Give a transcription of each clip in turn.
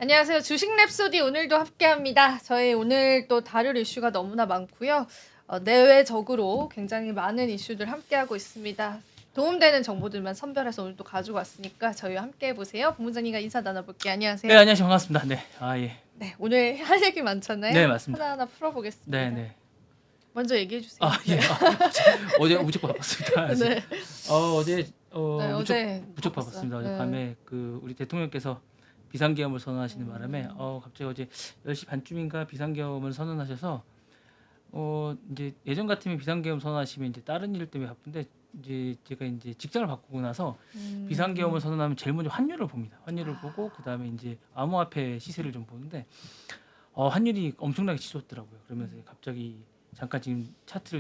안녕하세요. 주식 랩소디 오늘도 함께합니다. 저희 오늘 또 다룰 이슈가 너무나 많고요. 내외적으로 굉장히 많은 이슈들 함께하고 있습니다. 도움되는 정보들만 선별해서 오늘 또 가지고 왔으니까 저희와 함께해 보세요. 본부장님과 인사 나눠볼게요. 안녕하세요. 네, 안녕하세요. 반갑습니다. 네. 예. 네, 오늘 할 얘기 많잖아요. 네, 맞습니다. 하나하나 풀어보겠습니다. 네, 네. 먼저 얘기해 주세요. 예. 어제 무척 바빴습니다. 네. 어제 네, 어제 무척 바빴습니다. 네. 어젯밤에 우리 대통령께서 비상계엄을 선언하시는 바람에 갑자기 어제 10시 반쯤인가 비상계엄을 선언하셔서 이제 예전 같으면 비상계엄 선언하시면 이제 다른 일 때문에 바쁜데 이제 제가 이제 직장을 바꾸고 나서 비상계엄을 선언하면 제일 먼저 환율을 봅니다. 환율을 보고 그다음에 이제 암호화폐 시세를 좀 보는데 환율이 엄청나게 치솟더라고요. 그러면서 갑자기 잠깐 지금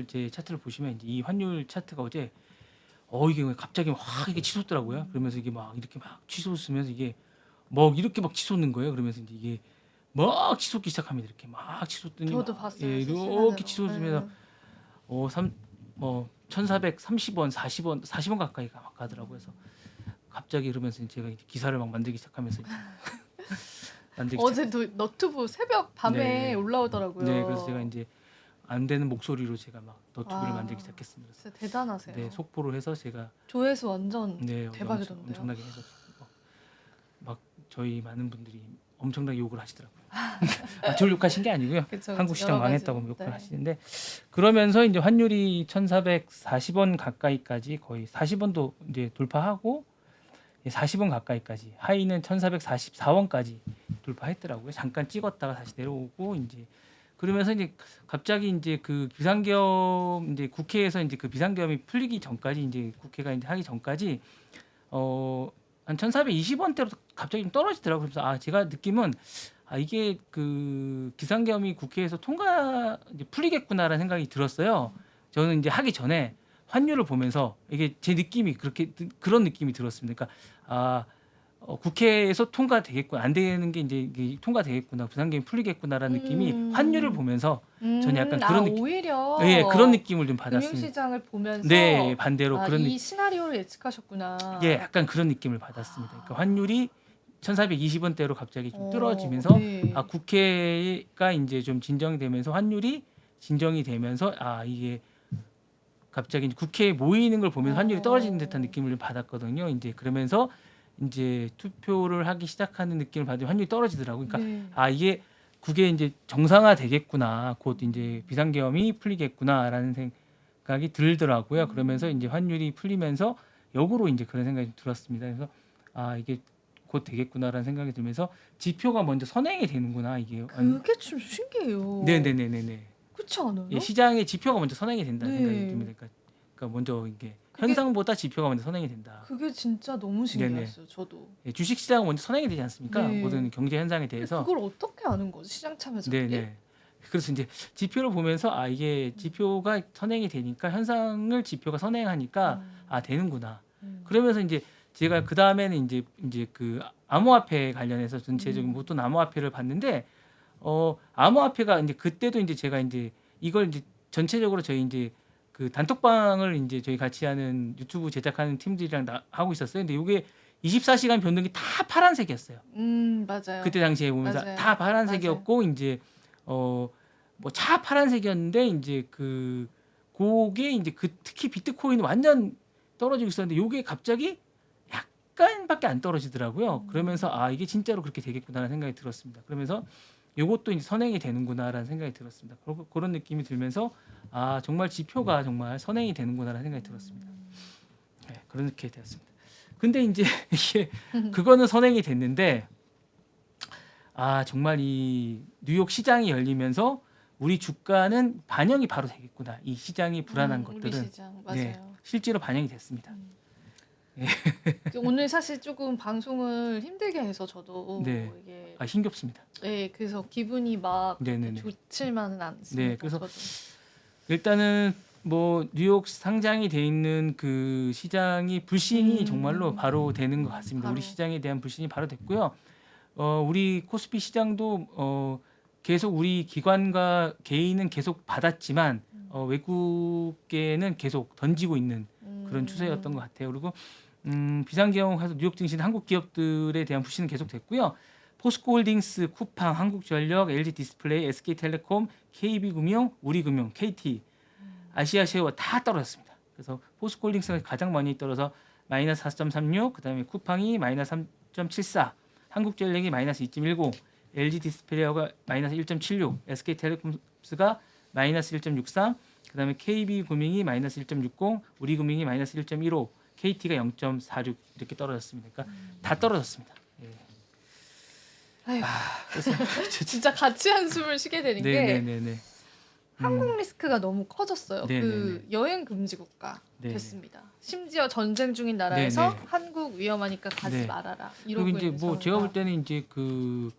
제 차트를 보시면 이제 이 환율 차트가 어제 이게 갑자기 확 이게 치솟더라고요. 그러면서 이게 막 이렇게 막 치솟으면서 이게 막 이렇게 막 치솟는 거예요. 그러면서 이제 이게 막 치솟기 시작합니다. 이렇게 막 치솟더니 저도 봤어요. 예, 실시간으로. 이렇게 치솟으면서 1,430원, 40원 가까이 막 가더라고요. 그래서 갑자기 그러면서 제가 이제 기사를 막 만들기 시작하면서 이제 어제도 너튜브 새벽 밤에 네. 올라오더라고요. 네, 그래서 제가 이제 안 되는 목소리로 제가 막 너튜브를 와. 만들기 시작했습니다. 진짜 대단하세요. 네, 속보로 해서 제가 조회수 완전 네, 대박이던데요. 엄청나게 해서 막 저희 많은 분들이 엄청나게 욕을 하시더라고요. 저를 욕하신 게 아니고요. 그쵸, 한국 시장 여러 망했다고 가지로. 욕을 네. 하시는데 그러면서 이제 환율이 1,440원 가까이까지 거의 40원도 이제 돌파하고 40원 가까이까지 하이는 1,444원까지 돌파했더라고요. 잠깐 찍었다가 다시 내려오고 이제 그러면서 이제 갑자기 이제 그 비상계엄 이제 국회에서 이제 그 비상계엄이 풀리기 전까지 이제 국회가 이제 하기 전까지 한 1,420원대로 갑자기 좀 떨어지더라고요. 그래서 제가 느낌은 이게 그 비상계엄이 국회에서 이제 풀리겠구나라는 생각이 들었어요. 저는 이제 하기 전에 환율을 보면서 이게 제 느낌이 그런 느낌이 들었습니다. 그러니까 국회에서 통과되겠구나, 안 되는 게 이제 이게 통과되겠구나, 비상계엄이 풀리겠구나라는 느낌이 환율을 보면서 저는 약간 그런 느낌, 오히려 그런 느낌을 좀 받았습니다. 금융시장을 보면서 네, 반대로 이 시나리오를 예측하셨구나. 예, 약간 그런 느낌을 받았습니다. 그러니까 환율이 1,420원대로 갑자기 좀 떨어지면서 네. 국회가 이제 좀 진정이 되면서 환율이 진정이 되면서 이게 갑자기 이제 국회에 모이는 걸 보면서 환율이 떨어지는 듯한 느낌을 좀 받았거든요. 이제 그러면서 이제 투표를 하기 시작하는 느낌을 받으면 환율이 떨어지더라고요. 그러니까 네. 이게 국회 이제 정상화 되겠구나, 곧 이제 비상계엄이 풀리겠구나라는 생각이 들더라고요. 그러면서 이제 환율이 풀리면서 역으로 이제 그런 생각이 들었습니다. 그래서 이게 곧 되겠구나라는 생각이 들면서 지표가 먼저 선행이 되는구나, 이게. 그게 좀 신기해요. 네네네네네. 그렇지 않아요? 예, 시장의 지표가 먼저 선행이 된다는 네. 생각이 듭니다. 그러니까 먼저 이게 현상보다 지표가 먼저 선행이 된다. 그게 진짜 너무 신기했어요. 저도. 예, 주식 시장은 먼저 선행이 되지 않습니까? 네. 모든 경제 현상에 대해서. 그걸 어떻게 아는 거지? 시장 참여자들이? 네네. 그래서 이제 지표를 보면서 이게 지표가 선행이 되니까 현상을 지표가 선행하니까 되는구나. 그러면서 이제 제가 그 다음에는 이제 그 암호화폐 관련해서 전체적인 모든 암호화폐를 봤는데 암호화폐가 이제 그때도 이제 제가 이제 이걸 이제 전체적으로 저희 이제 그 단톡방을 이제 저희 같이 하는 유튜브 제작하는 팀들이랑 하고 있었어요. 근데 이게 24시간 변동이 다 파란색이었어요. 맞아요. 그때 당시에 보면서 맞아요. 다 파란색이었고 이제 뭐 차 파란색이었는데 이제 그게 이제 특히 비트코인은 완전 떨어지고 있었는데 요게 갑자기 약간밖에 안 떨어지더라고요. 그러면서 이게 진짜로 그렇게 되겠구나라는 생각이 들었습니다. 그러면서 요것도 이제 선행이 되는구나라는 생각이 들었습니다. 그런 느낌이 들면서 정말 지표가 정말 선행이 되는구나라는 생각이 들었습니다. 네, 그렇게 되었습니다. 근데 이제 이게 그거는 선행이 됐는데 정말 이 뉴욕 시장이 열리면서 우리 주가는 반영이 바로 되겠구나. 이 시장이 불안한 우리 것들은 시장 맞아요. 실제로 반영이 됐습니다. 오늘 사실 조금 방송을 힘들게 해서 저도 네. 이게 힘겹습니다. 네, 그래서 기분이 막 네네네. 좋지만은 않습니다. 네, 그래서 저도. 일단은 뭐 뉴욕 상장이 돼 있는 그 시장이 불신이 정말로 바로 되는 것 같습니다. 바로. 우리 시장에 대한 불신이 바로 됐고요. 우리 코스피 시장도 계속 우리 기관과 개인은 계속 받았지만 외국계는 계속 던지고 있는 그런 추세였던 것 같아요. 그리고 비상계엄해서 뉴욕 증시는 한국 기업들에 대한 불신은 계속 됐고요. 포스코홀딩스, 쿠팡, 한국전력, LG디스플레이, SK텔레콤, KB금융, 우리금융, KT, 아시아셰어 다 떨어졌습니다. 그래서 포스코홀딩스가 가장 많이 떨어서 마이너스 4.36, 그다음에 쿠팡이 마이너스 3.74, 한국전력이 마이너스 2.10, LG디스플레이가 마이너스 1.76, SK텔레콤스가 마이너스 1.63, 그다음에 KB금융이 마이너스 1.60, 우리금융이 마이너스 1.15, KT가 0.46 이렇게 떨어졌습니다. 그러니까 다 떨어졌습니다. 예. 아휴, 그래서 진짜 같이 한숨을 쉬게 되는 게 네네네네. 항공 리스크가 너무 커졌어요. 네네네. 그 여행 금지 국가 네네. 됐습니다. 심지어 전쟁 중인 나라에서 네네. 한국 위험하니까 가지 네. 말아라. 그리고 이러고 이제 있는 뭐 제가 볼 때는 이제 그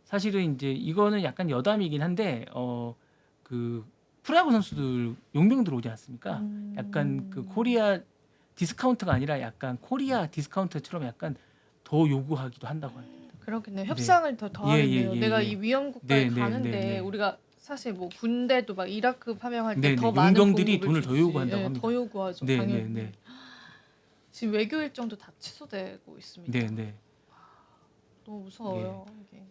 사실은 이제 이거는 약간 여담이긴 한데 그 프로야구 선수들 용병들 오지 않습니까? 약간 그 코리아 디스카운트가 아니라 약간 코리아 디스카운트처럼 약간 더 요구하기도 한다고 합니다. 그렇겠네요. 협상을 더 하겠네요. 예, 내가 예. 이 위험 국가에 네, 네, 가는데 네, 네. 우리가 사실 뭐 군대도 막 이라크 파병할 네, 때 더 네. 많은 용병들이 보급을 돈을 더 주지. 요구한다고 예, 합니다. 더 요구하죠. 네, 당연히. 네, 네. 지금 외교 일정도 다 취소되고 있습니다. 네, 네. 너무 무서워요. 이게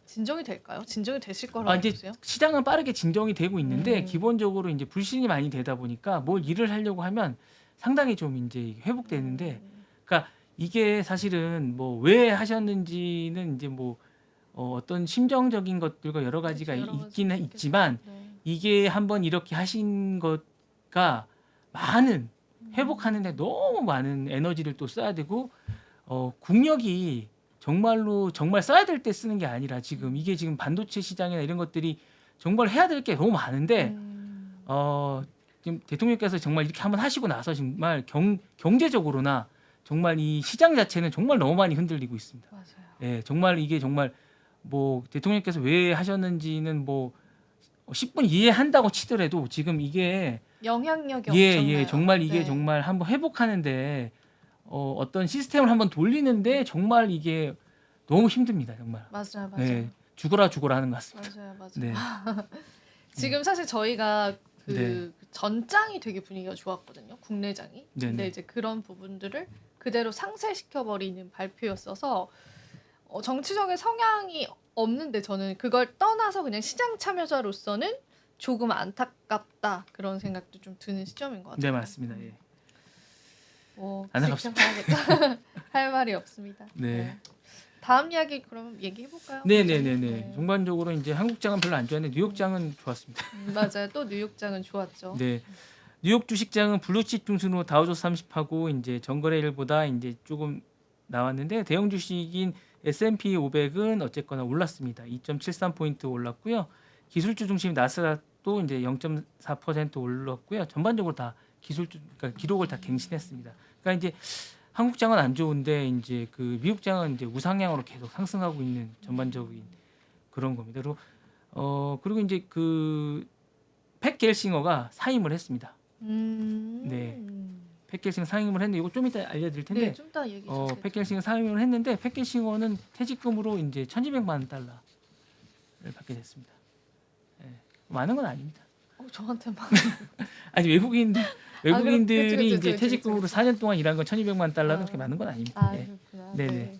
진정이 될까요? 진정이 되실 거라고 아, 이제 보세요? 시장은 빠르게 진정이 되고 있는데 음. 기본적으로 이제 불신이 많이 되다 보니까 뭘 일을 하려고 하면 상당히 좀 이제 회복되는데 그러니까 이게 사실은 뭐 왜 하셨는지는 이제 뭐 어떤 심정적인 것들과 여러 가지가 그렇죠, 여러 가지가 있기는 있겠죠. 있지만 네. 이게 한번 이렇게 하신 것과 많은 회복하는데 너무 많은 에너지를 또 써야 되고 국력이 정말로 정말 써야 될 때 쓰는 게 아니라 지금 이게 지금 반도체 시장이나 이런 것들이 정말 해야 될 게 너무 많은데 지금 대통령께서 정말 이렇게 한번 하시고 나서 정말 경제적으로나 정말 이 시장 자체는 정말 너무 많이 흔들리고 있습니다. 맞아요. 예, 정말 이게 정말 뭐 대통령께서 왜 하셨는지는 뭐 10분 이해한다고 치더라도 지금 이게 영향력이 예, 엄청나요. 예, 정말 이게 네. 정말 한번 회복하는데 어떤 시스템을 한번 돌리는데 정말 이게 너무 힘듭니다, 정말. 맞아요, 맞아요. 네, 죽어라 하는 것 같습니다. 맞아요, 맞아요. 네, 지금 사실 저희가 그 네. 전장이 되게 분위기가 좋았거든요. 국내장이. 네, 근데 네. 이제 그런 부분들을 그대로 상쇄시켜 버리는 발표였어서 정치적인 성향이 없는데 저는 그걸 떠나서 그냥 시장 참여자로서는 조금 안타깝다 그런 생각도 좀 드는 시점인 것 같아요. 네, 맞습니다. 예. 안타깝습니다. 지켜봐야겠다. 할 말이 없습니다. 네. 다음 이야기 그럼 얘기해 볼까요? 네, 네, 네, 네. 전반적으로 이제 한국장은 별로 안 좋았는데 뉴욕장은 좋았습니다. 맞아요. 또 뉴욕장은 좋았죠. 네. 뉴욕 주식장은 블루칩 중순으로 다우존스 30하고 이제 전거래일보다 이제 조금 나왔는데 대형 주식인 S&P 500은 어쨌거나 올랐습니다. 2.73포인트 올랐고요. 기술주 중심 나스닥도 이제 0.4% 올랐고요. 전반적으로 다 기술주 그러니까 기록을 다 갱신했습니다. 그러니까 이제 한국장은 안 좋은데 이제 그 미국장은 이제 우상향으로 계속 상승하고 있는 전반적인 그런 겁니다. 그리고 이제 그 팻 겔싱어가 사임을 했습니다. 네. 팻 겔싱어 사임을 했는데 이거 좀 이따 알려드릴 텐데 네, 좀 이따 얘기 좀 팻 겔싱어 사임을 했는데 팻 겔싱어는 퇴직금으로 이제 1,200만 달러를 받게 됐습니다. 네. 많은 건 아닙니다. 저한테만. 아니 외국인들이 그치, 이제 퇴직금으로 그치. 4년 동안 일한 건 1,200만 달러는 그렇게 많은 건 아닙니다. 네. 그렇구나. 네네. 네.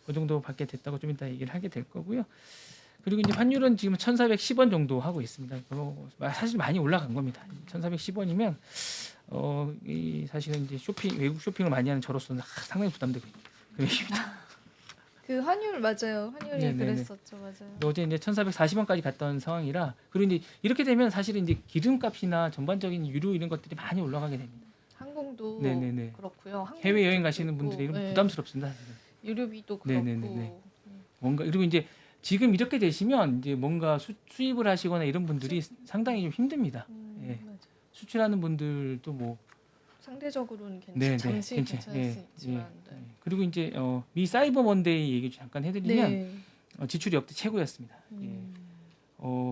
그 정도 받게 됐다고 좀 이따 얘기를 하게 될 거고요. 그리고 이제 환율은 지금 1,410원 정도 하고 있습니다. 사실 많이 올라간 겁니다. 1,410원이면 이 사실은 이제 외국 쇼핑을 많이 하는 저로서는 상당히 부담되고 금액입니다. 그 환율 맞아요. 환율이 네네네. 그랬었죠, 맞아요. 어제 이제 1,440원까지 갔던 상황이라 그리고 이제 이렇게 되면 사실은 이제 기름값이나 전반적인 유류 이런 것들이 많이 올라가게 됩니다. 항공도 네네네. 그렇고요. 해외 여행 항공도 가시는 그렇고, 분들이 네. 부담스럽습니다. 사실은. 유류비도 그렇고. 네네네네. 뭔가 그리고 이제 지금 이렇게 되시면 이제 뭔가 수입을 하시거나 이런 분들이 상당히 좀 힘듭니다. 예. 맞아요. 수출하는 분들도 뭐 상대적으로는 네, 잠시 네, 괜찮을 수 있지만. 네. 그리고 이제 미 사이버 먼데이 얘기 잠깐 해드리면 네. 지출이 역대 최고였습니다. 예. 음.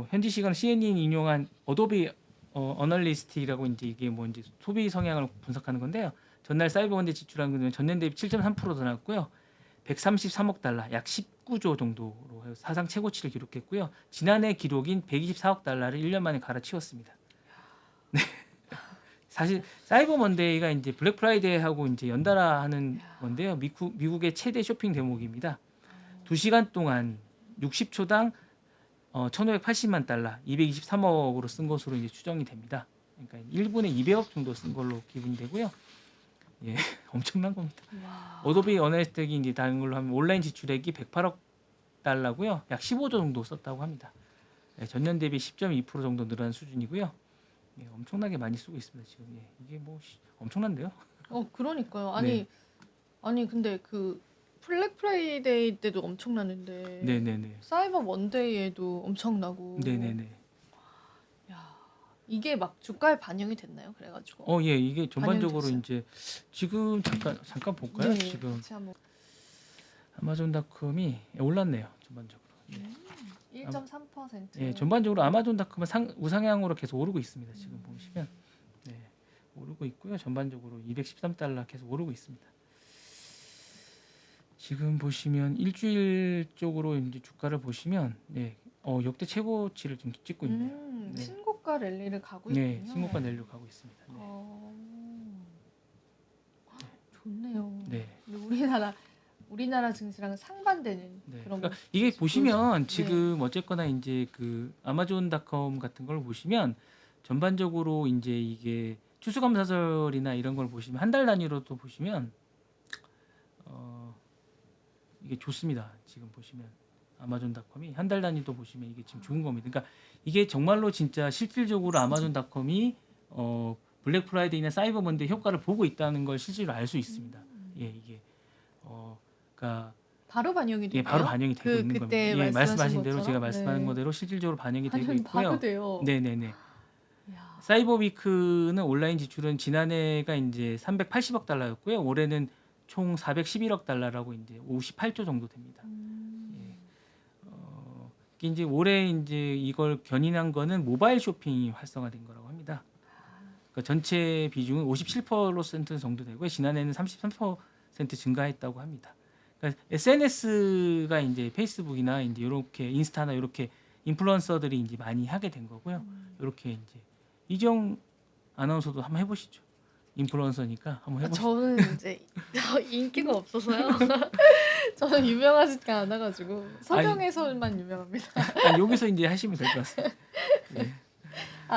현지 시간 CNN 인용한 어도비 어널리스트라고 이제 이게 뭐 이제 소비 성향을 분석하는 건데요. 전날 사이버 먼데이 지출한 건 전년 대비 7.3%더 나왔고요. 133억 달러, 약 19조 정도로 사상 최고치를 기록했고요. 지난해 기록인 124억 달러를 1년 만에 갈아치웠습니다. 네. 사실 사이버 먼데이가 이제 블랙 프라이데이하고 이제 연달아 하는 건데요. 미국의 최대 쇼핑 대목입니다. 2시간 동안 60초당 1,580만 달러, 223억으로 쓴 것으로 이제 추정이 됩니다. 그러니까 1분에 200억 정도 쓴 걸로 기분이 되고요. 예, 엄청난 겁니다. 와. 어도비 언어스택이 이제 다른 걸로 하면 온라인 지출액이 108억 달러고요. 약 15조 정도 썼다고 합니다. 예, 전년 대비 10.2% 정도 늘어난 수준이고요. 예, 엄청나게 많이 쓰고 있습니다. 지금 이게 뭐 엄청난데요. 그러니까요. 네. 아니 근데 그 블랙 프라이데이 때도 엄청나는데 네네네. 사이버 먼데이에도 엄청나고. 네네네. 야, 이게 막 주가에 반영이 됐나요? 그래가지고. 예, 이게 전반적으로 반영됐어요? 이제 지금 잠깐 볼까요? 네, 지금 같이 한번. 아마존닷컴이 올랐네요. 전반적으로. 예. 1.3%. 예, 전반적으로 아마존닷컴은 우상향으로 계속 오르고 있습니다. 지금 보시면 네, 오르고 있고요. 전반적으로 213달러 계속 오르고 있습니다. 지금 보시면 일주일 쪽으로 이제 주가를 보시면 역대 최고치를 좀 찍고 있네요. 네. 신고가 랠리를 가고 네, 있군요. 신고가 내려고 가고 있습니다. 네. 좋네요. 네. 근데 우리나라 증시랑 상반되는 네. 그런. 그러니까 이게 보시면 네. 지금 어쨌거나 이제 그 아마존닷컴 같은 걸 보시면 전반적으로 이제 이게 추수감사절이나 이런 걸 보시면 한 달 단위로도 보시면 이게 좋습니다. 지금 보시면 아마존닷컴이 한 달 단위도 보시면 이게 지금 좋은 겁니다. 그러니까 이게 정말로 진짜 실질적으로 아마존닷컴이 블랙 프라이데이나 사이버 먼데이 효과를 보고 있다는 걸 실제로 알 수 있습니다. 예, 이게 그러니까 바로 반영이 돼요? 바로 반영이 되고 있는 겁니다. 그때 예, 말씀하신 대로 것처럼? 제가 말씀하는 네. 거대로 실질적으로 반영이 되고 반영 있고요. 바로 돼요. 네네네. 이야. 사이버위크는 온라인 지출은 지난해가 이제 380억 달러였고요. 올해는 총 411억 달러라고 이제 58조 정도 됩니다. 이제 올해 이제 이걸 견인한 거는 모바일 쇼핑이 활성화된 거라고 합니다. 그러니까 전체 비중은 57% 정도 되고요. 지난해는 33% 증가했다고 합니다. 그러니까 SNS가 이제 페이스북이나 이제 이렇게 인스타나 이렇게 인플루언서들이 이제 많이 하게 된 거고요. 이렇게 이제 이정 아나운서도 한번 해보시죠. 인플루언서니까 한번 해보시죠. 저는 이제 인기가 없어서요. 저는 유명하지가 않아가지고 서경에서만 유명합니다. 여기서 이제 하시면 될 것 같습니다. 네.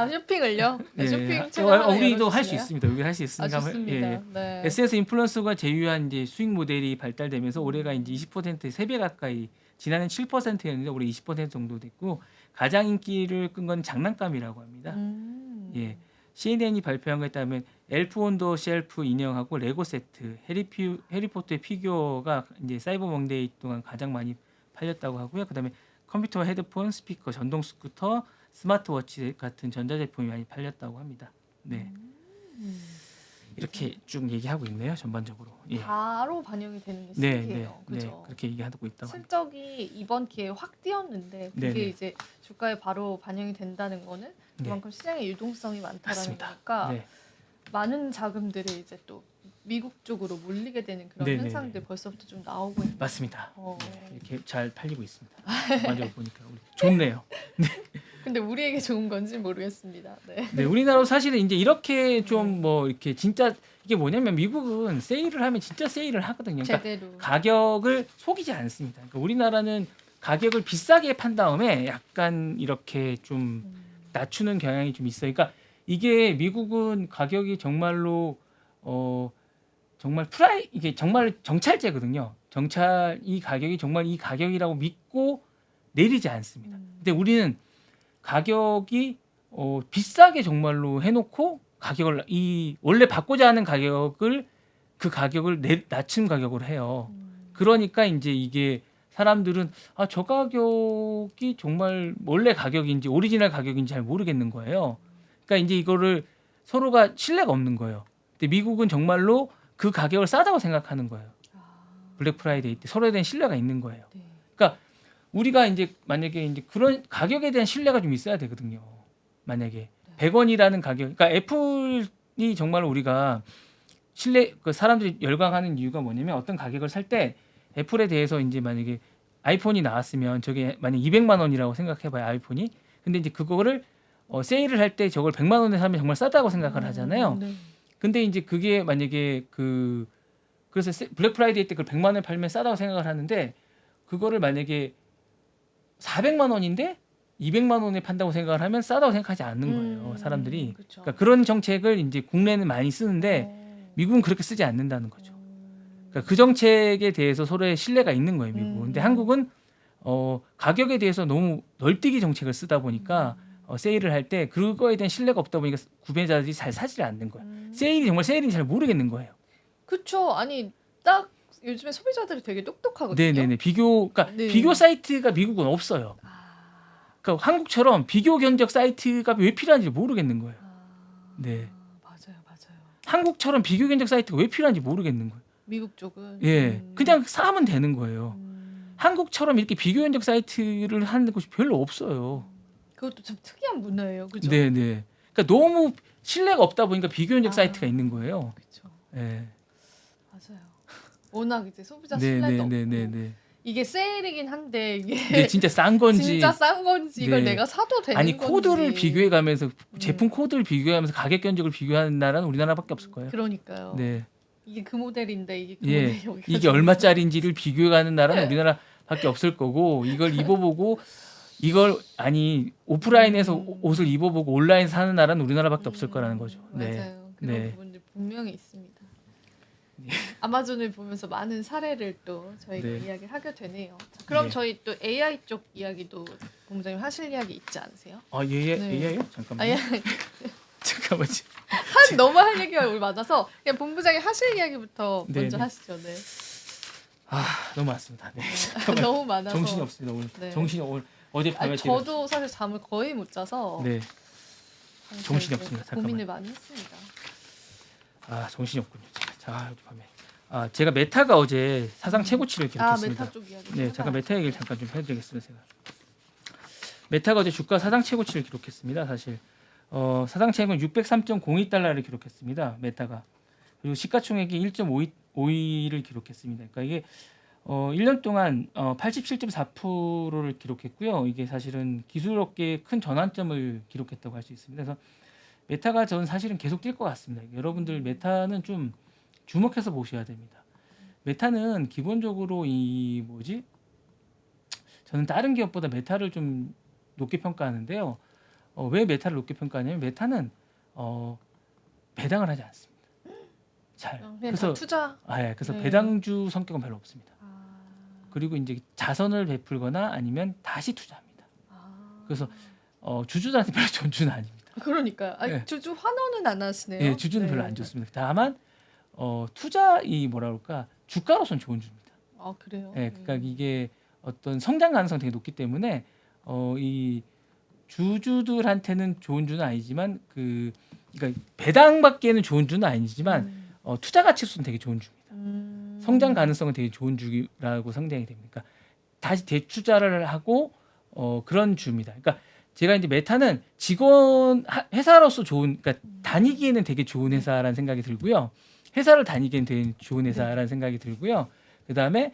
쇼핑을요? 네, 쇼핑 우리도 할 수 있습니다. 우리 할 수 있으니까. 좋습니다. 네. SNS 인플루언서가 제휴한 이제 수익 모델이 발달되면서 올해가 이제 20% 3배 가까이 지난해 7%였는데 올해 20% 정도 됐고 가장 인기를 끈 건 장난감이라고 합니다. 예. CNN이 발표한 것에 따르면 엘프 온 더 쉘프 인형하고 레고 세트, 해리포터의 피규어가 이제 사이버 먼데이 동안 가장 많이 팔렸다고 하고요. 그다음에 컴퓨터, 헤드폰, 스피커, 전동 스쿠터, 스마트워치 같은 전자제품이 많이 팔렸다고 합니다. 네. 이렇게 쭉 얘기하고 있네요. 전반적으로. 예. 바로 반영이 되는 게 네, 신기해요. 네, 그죠? 그렇게 얘기하고 있다고 합니다. 실적이 이번 기회에 확 뛰었는데 그게 네네. 이제 주가에 바로 반영이 된다는 거는 그만큼 시장의 유동성이 많다라는 맞습니다. 거니까 네. 많은 자금들이 이제 또 미국 쪽으로 몰리게 되는 그런 네네네. 현상들 벌써부터 좀 나오고 있는. 맞습니다. 어. 네, 이렇게 잘 팔리고 있습니다. 전반적으로 보니까 좋네요. 근데 우리에게 좋은 건지 모르겠습니다. 네. 네, 우리나라도 사실은 이제 이렇게 좀 뭐 이렇게 진짜 이게 뭐냐면 미국은 세일을 하면 진짜 세일을 하거든요. 그러니까 제대로. 가격을 속이지 않습니다. 그러니까 우리나라는 가격을 비싸게 판 다음에 약간 이렇게 좀 낮추는 경향이 좀 있어요. 그러니까 이게 미국은 가격이 정말로 정말 이게 정말 정찰제거든요. 이 가격이 정말 이 가격이라고 믿고 내리지 않습니다. 근데 우리는 가격이 비싸게 정말로 해놓고 가격을 원래 받고자 하는 가격을 그 가격을 낮춘 가격으로 해요. 그러니까 이제 이게 사람들은 저 가격이 정말 원래 가격인지 오리지널 가격인지 잘 모르겠는 거예요. 그러니까 이제 이거를 서로가 신뢰가 없는 거예요. 근데 미국은 정말로 그 가격을 싸다고 생각하는 거예요. 블랙 프라이데이 때 서로에 대한 신뢰가 있는 거예요. 네. 그러니까 우리가 이제 만약에 이제 그런 가격에 대한 신뢰가 좀 있어야 되거든요. 만약에 100원이라는 가격, 그러니까 애플이 정말 우리가 그 사람들이 열광하는 이유가 뭐냐면 어떤 가격을 살 때 애플에 대해서 이제 만약에 아이폰이 나왔으면 저게 만약 200만 원이라고 생각해봐요, 아이폰이. 근데 이제 그거를 세일을 할 때 저걸 100만 원에 사면 정말 싸다고 생각을 하잖아요. 네. 근데 이제 그게 만약에 그래서 블랙 프라이데이 때 그걸 100만 원에 팔면 싸다고 생각을 하는데 그거를 만약에 400만 원인데 200만 원에 판다고 생각을 하면 싸다고 생각하지 않는 거예요. 사람들이. 그쵸. 그러니까 그런 정책을 이제 국내는 많이 쓰는데 미국은 그렇게 쓰지 않는다는 거죠. 그러니까 그 정책에 대해서 서로의 신뢰가 있는 거예요, 미국은. 근데 한국은 가격에 대해서 너무 널뛰기 정책을 쓰다 보니까 세일을 할 때 그거에 대한 신뢰가 없다 보니까 구매자들이 잘 사지 않는 거예요. 세일이 정말 세일인지 잘 모르겠는 거예요. 그쵸. 아니 딱 요즘에 소비자들이 되게 똑똑하거든요. 네네네. 그러니까 네. 비교 사이트가 미국은 없어요. 그러니까 한국처럼 비교 견적 사이트가 왜 필요한지 모르겠는 거예요. 네. 맞아요. 한국처럼 비교 견적 사이트가 왜 필요한지 모르겠는 거예요. 미국 쪽은 예, 그냥 사면 되는 거예요. 한국처럼 이렇게 비교 견적 사이트를 하는 곳이 별로 없어요. 그것도 참 특이한 문화예요. 그죠? 네네. 그러니까 너무 신뢰가 없다 보니까 비교 견적 아. 사이트가 있는 거예요. 그쵸. 예. 맞아요. 워낙 이제 소비자 신뢰도 없고 네네네네. 이게 세일이긴 한데 이게 근데 진짜 싼 건지 진짜 싼 건지 이걸 네. 내가 사도 되는 아니 건지 코드를 비교해가면서 제품 코드를 비교하면서 가격 견적을 비교하는 나라는 우리나라밖에 없을 거예요. 그러니까요. 네. 이게 그 모델인데 이게 그 예. 모델이 여기까지 이게 얼마짜리인지를 비교해가는 나라는 우리나라밖에 없을 거고 이걸 입어보고 이걸 아니 오프라인에서 옷을 입어보고 온라인 사는 나라는 우리나라밖에 없을 거라는 거죠. 네. 맞아요. 그런 네. 부분들 분명히 있습니다. 아마존을 보면서 많은 사례를 또 저희가 네. 이야기를 하게 되네요. 자, 그럼 네. 저희 또 AI 쪽 이야기도 본부장님 하실 이야기 있지 않으세요? 아 예예 네. 예예요? 잠깐만요. 잠깐만요. 너무 할 얘기가 오늘 많아서 그냥 본부장님 하실 이야기부터 네, 먼저 네. 하시죠. 네. 아 너무 많습니다. 네. 너무 많아서 정신이 없습니다 오늘. 네. 정신이 오늘 어젯밤에 아니, 저도 사실 잠을 거의 못 자서 네. 그래서 정신이 이제 없습니다. 고민을 잠깐만. 많이 했습니다. 아 정신이 없군요. 자 어젯밤에. 아 제가 메타가 어제 사상 최고치를 기록했습니다. 메타 쪽 이야기. 네, 잠깐 메타 얘기를 잠깐 좀 해드리겠습니다. 제가 메타가 어제 주가 사상 최고치를 기록했습니다. 사실 사상 최고는 603.02달러를 기록했습니다. 메타가 그리고 시가총액이 1.52를 기록했습니다. 그러니까 이게 1년 동안 87.4%를 기록했고요. 이게 사실은 기술업계의 큰 전환점을 기록했다고 할 수 있습니다. 그래서 메타가 저는 사실은 계속 뛸 것 같습니다. 여러분들 메타는 좀 주목해서 보셔야 됩니다. 메타는 기본적으로 저는 다른 기업보다 메타를 좀 높게 평가하는데요. 왜 메타를 높게 평가하냐면 메타는 배당을 하지 않습니다. 잘. 그냥 그래서 다 투자. 그래서 네. 배당주 성격은 별로 없습니다. 그리고 이제 자선을 베풀거나 아니면 다시 투자합니다. 그래서 주주들한테 별로 좋은 주는 아닙니다. 그러니까요. 아니, 네. 주주 환원은 안 하시네요. 예, 주주는 별로 안 좋습니다. 다만 투자 뭐라 그럴까 주가로선 좋은 주입니다. 아 그래요. 예, 그러니까 이게 어떤 성장 가능성이 되게 높기 때문에 이 주주들한테는 좋은 주는 아니지만 그러니까 배당받기에는 좋은 주는 아니지만 투자 가치로서는 되게 좋은 주입니다. 성장 가능성은 되게 좋은 주라고 상당히 됩니다. 그러니까 다시 대투자를 하고 그런 주입니다. 그러니까 제가 이제 메타는 회사로서 그러니까 다니기에는 되게 좋은 회사라는 생각이 들고요. 회사를 다니기에는 되게 좋은 회사라는 생각이 들고요. 그 다음에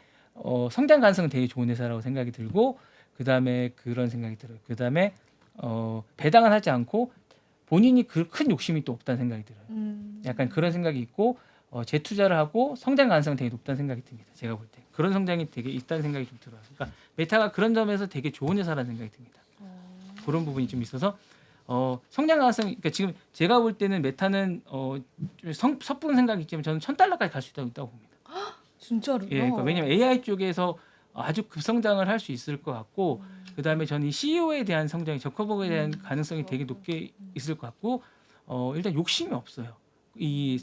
성장 가능성은 되게 좋은 회사라고 생각이 들고, 그 다음에 그런 생각이 들어요. 그 다음에 배당을 하지 않고 본인이 큰 욕심이 또 없다는 생각이 들어요. 약간 그런 생각이 있고 재투자를 하고 성장 가능성은 되게 높다는 생각이 듭니다. 제가 볼 때 그런 성장이 되게 있다는 생각이 좀 들어요. 그러니까 메타가 그런 점에서 되게 좋은 회사라는 생각이 듭니다. 그런 부분이 좀 있어서 성장 가능성, 그러니까 지금 제가 볼 때는 메타는 좀 섣부른 생각이 있지만 저는 $1,000까지 갈 수 있다고 봅니다. 진짜로요? 예, 그러니까 왜냐면 AI 쪽에서 아주 급성장을 할 수 있을 것 같고, 그 다음에 저는 이 CEO에 대한 성장이 저커버그에 대한 가능성이 되게 높게 있을 것 같고, 일단 욕심이 없어요. 이